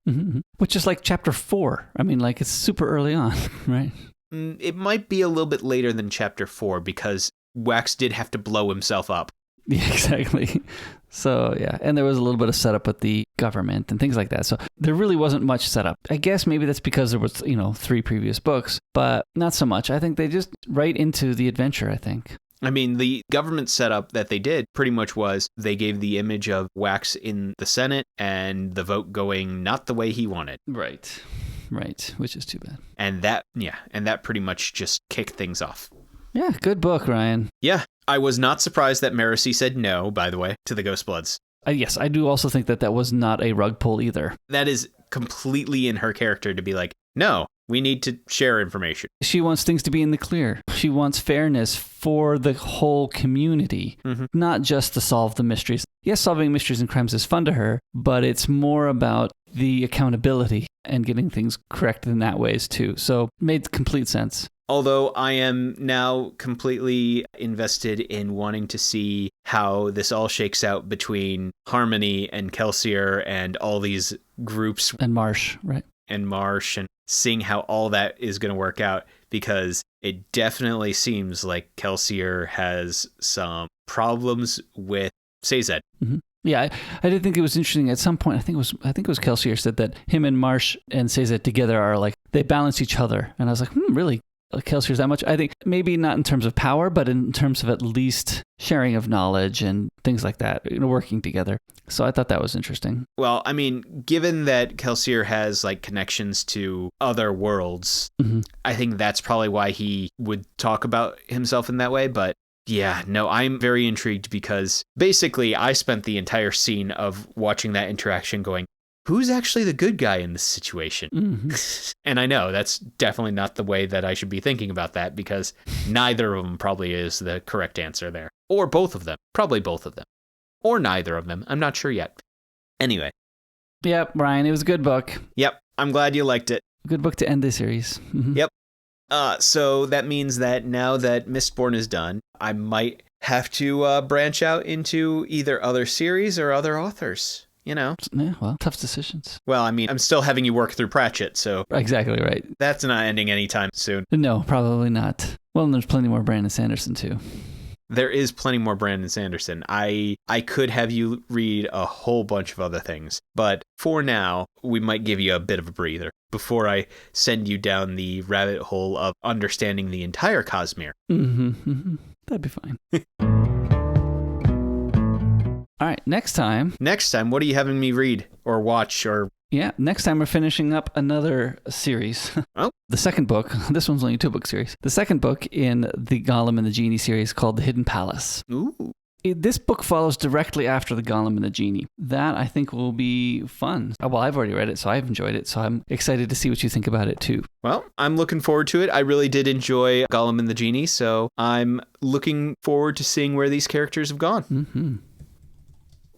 Which is like chapter 4. I mean, like it's super early on, right? It might be a little bit later than chapter 4 because Wax did have to blow himself up. Yeah, exactly. So, yeah. And there was a little bit of setup with the government and things like that. So there really wasn't much setup. I guess maybe that's because there was, 3 previous books, but not so much. I think they just right into the adventure, I think. I mean, the government setup that they did pretty much was they gave the image of Wax in the Senate and the vote going not the way he wanted. Right, which is too bad. And that pretty much just kicked things off. Yeah, good book, Ryan. Yeah, I was not surprised that Marcy said no, by the way, to the Ghostbloods. Yes, I do also think that was not a rug pull either. That is completely in her character to be like, no, we need to share information. She wants things to be in the clear. She wants fairness for the whole community, not just to solve the mysteries. Yes, solving mysteries and crimes is fun to her, but it's more about the accountability and getting things corrected in that ways too. So it made complete sense. Although I am now completely invested in wanting to see how this all shakes out between Harmony and Kelsier and all these groups. And Marsh, right? And Marsh, and seeing how all that is going to work out, because it definitely seems like Kelsier has some problems with Sazed. Yeah, I did think it was interesting. At some point, I think it was Kelsier said that him and Marsh and Sazed together are like, they balance each other. And I was like, really? Kelsier's that much. I think maybe not in terms of power, but in terms of at least sharing of knowledge and things like that, working together. So I thought that was interesting. Well, I mean, given that Kelsier has like connections to other worlds, I think that's probably why he would talk about himself in that way. But yeah, no, I'm very intrigued because basically I spent the entire scene of watching that interaction going, who's actually the good guy in this situation? And I know that's definitely not the way that I should be thinking about that because neither of them probably is the correct answer there. Or both of them. Probably both of them. Or neither of them. I'm not sure yet. Anyway. Yep, Ryan, it was a good book. Yep, I'm glad you liked it. Good book to end the series. Yep. So that means that now that Mistborn is done, I might have to branch out into either other series or other authors. Yeah, well, tough decisions. Well, I mean, I'm still having you work through Pratchett, so... Exactly right. That's not ending anytime soon. No, probably not. Well, and there's plenty more Brandon Sanderson, too. There is plenty more Brandon Sanderson. I could have you read a whole bunch of other things, but for now, we might give you a bit of a breather before I send you down the rabbit hole of understanding the entire Cosmere. That'd be fine. All right, next time, what are you having me read or watch or... Yeah, next time we're finishing up another series. Oh. The second book, this one's only a 2-book series. The second book in the Gollum and the Genie series called The Hidden Palace. Ooh. This book follows directly after The Gollum and the Genie. That, I think, will be fun. Well, I've already read it, so I've enjoyed it, so I'm excited to see what you think about it, too. Well, I'm looking forward to it. I really did enjoy Gollum and the Genie, so I'm looking forward to seeing where these characters have gone.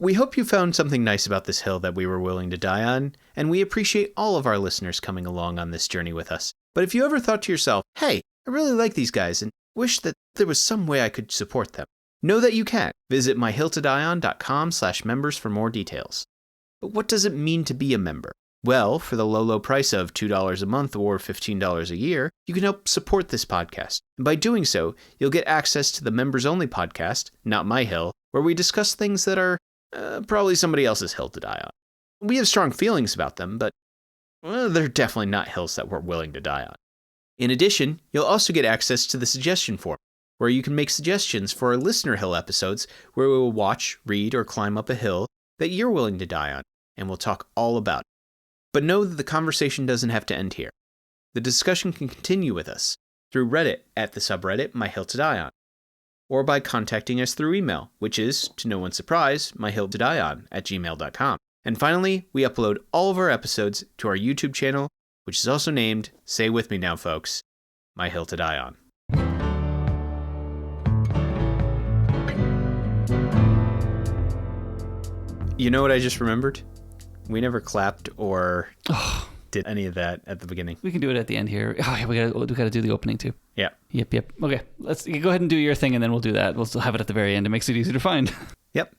We hope you found something nice about this hill that we were willing to die on, and we appreciate all of our listeners coming along on this journey with us. But if you ever thought to yourself, hey, I really like these guys and wish that there was some way I could support them, know that you can. Visit myhilltodieon.com/members for more details. But what does it mean to be a member? Well, for the low price of $2 a month or $15 a year, you can help support this podcast. And by doing so, you'll get access to the members-only podcast, Not My Hill, where we discuss things that are probably somebody else's hill to die on. We have strong feelings about them, but they're definitely not hills that we're willing to die on. In addition, you'll also get access to the suggestion form, where you can make suggestions for our Listener Hill episodes where we will watch, read, or climb up a hill that you're willing to die on, and we'll talk all about it. But know that the conversation doesn't have to end here. The discussion can continue with us through Reddit at the subreddit My Hill to Die On, or by contacting us through email, which is, to no one's surprise, myhilltodieon@gmail.com. And finally, we upload all of our episodes to our YouTube channel, which is also named, say with me now folks, My Hill to Die On. You know what I just remembered? We never clapped or did any of that at the beginning. We can do it at the end here. Oh, yeah, we gotta do the opening too. Yeah. Yep. Okay, let's go ahead and do your thing, and then we'll do that. We'll still have it at the very end. It makes it easy to find. Yep.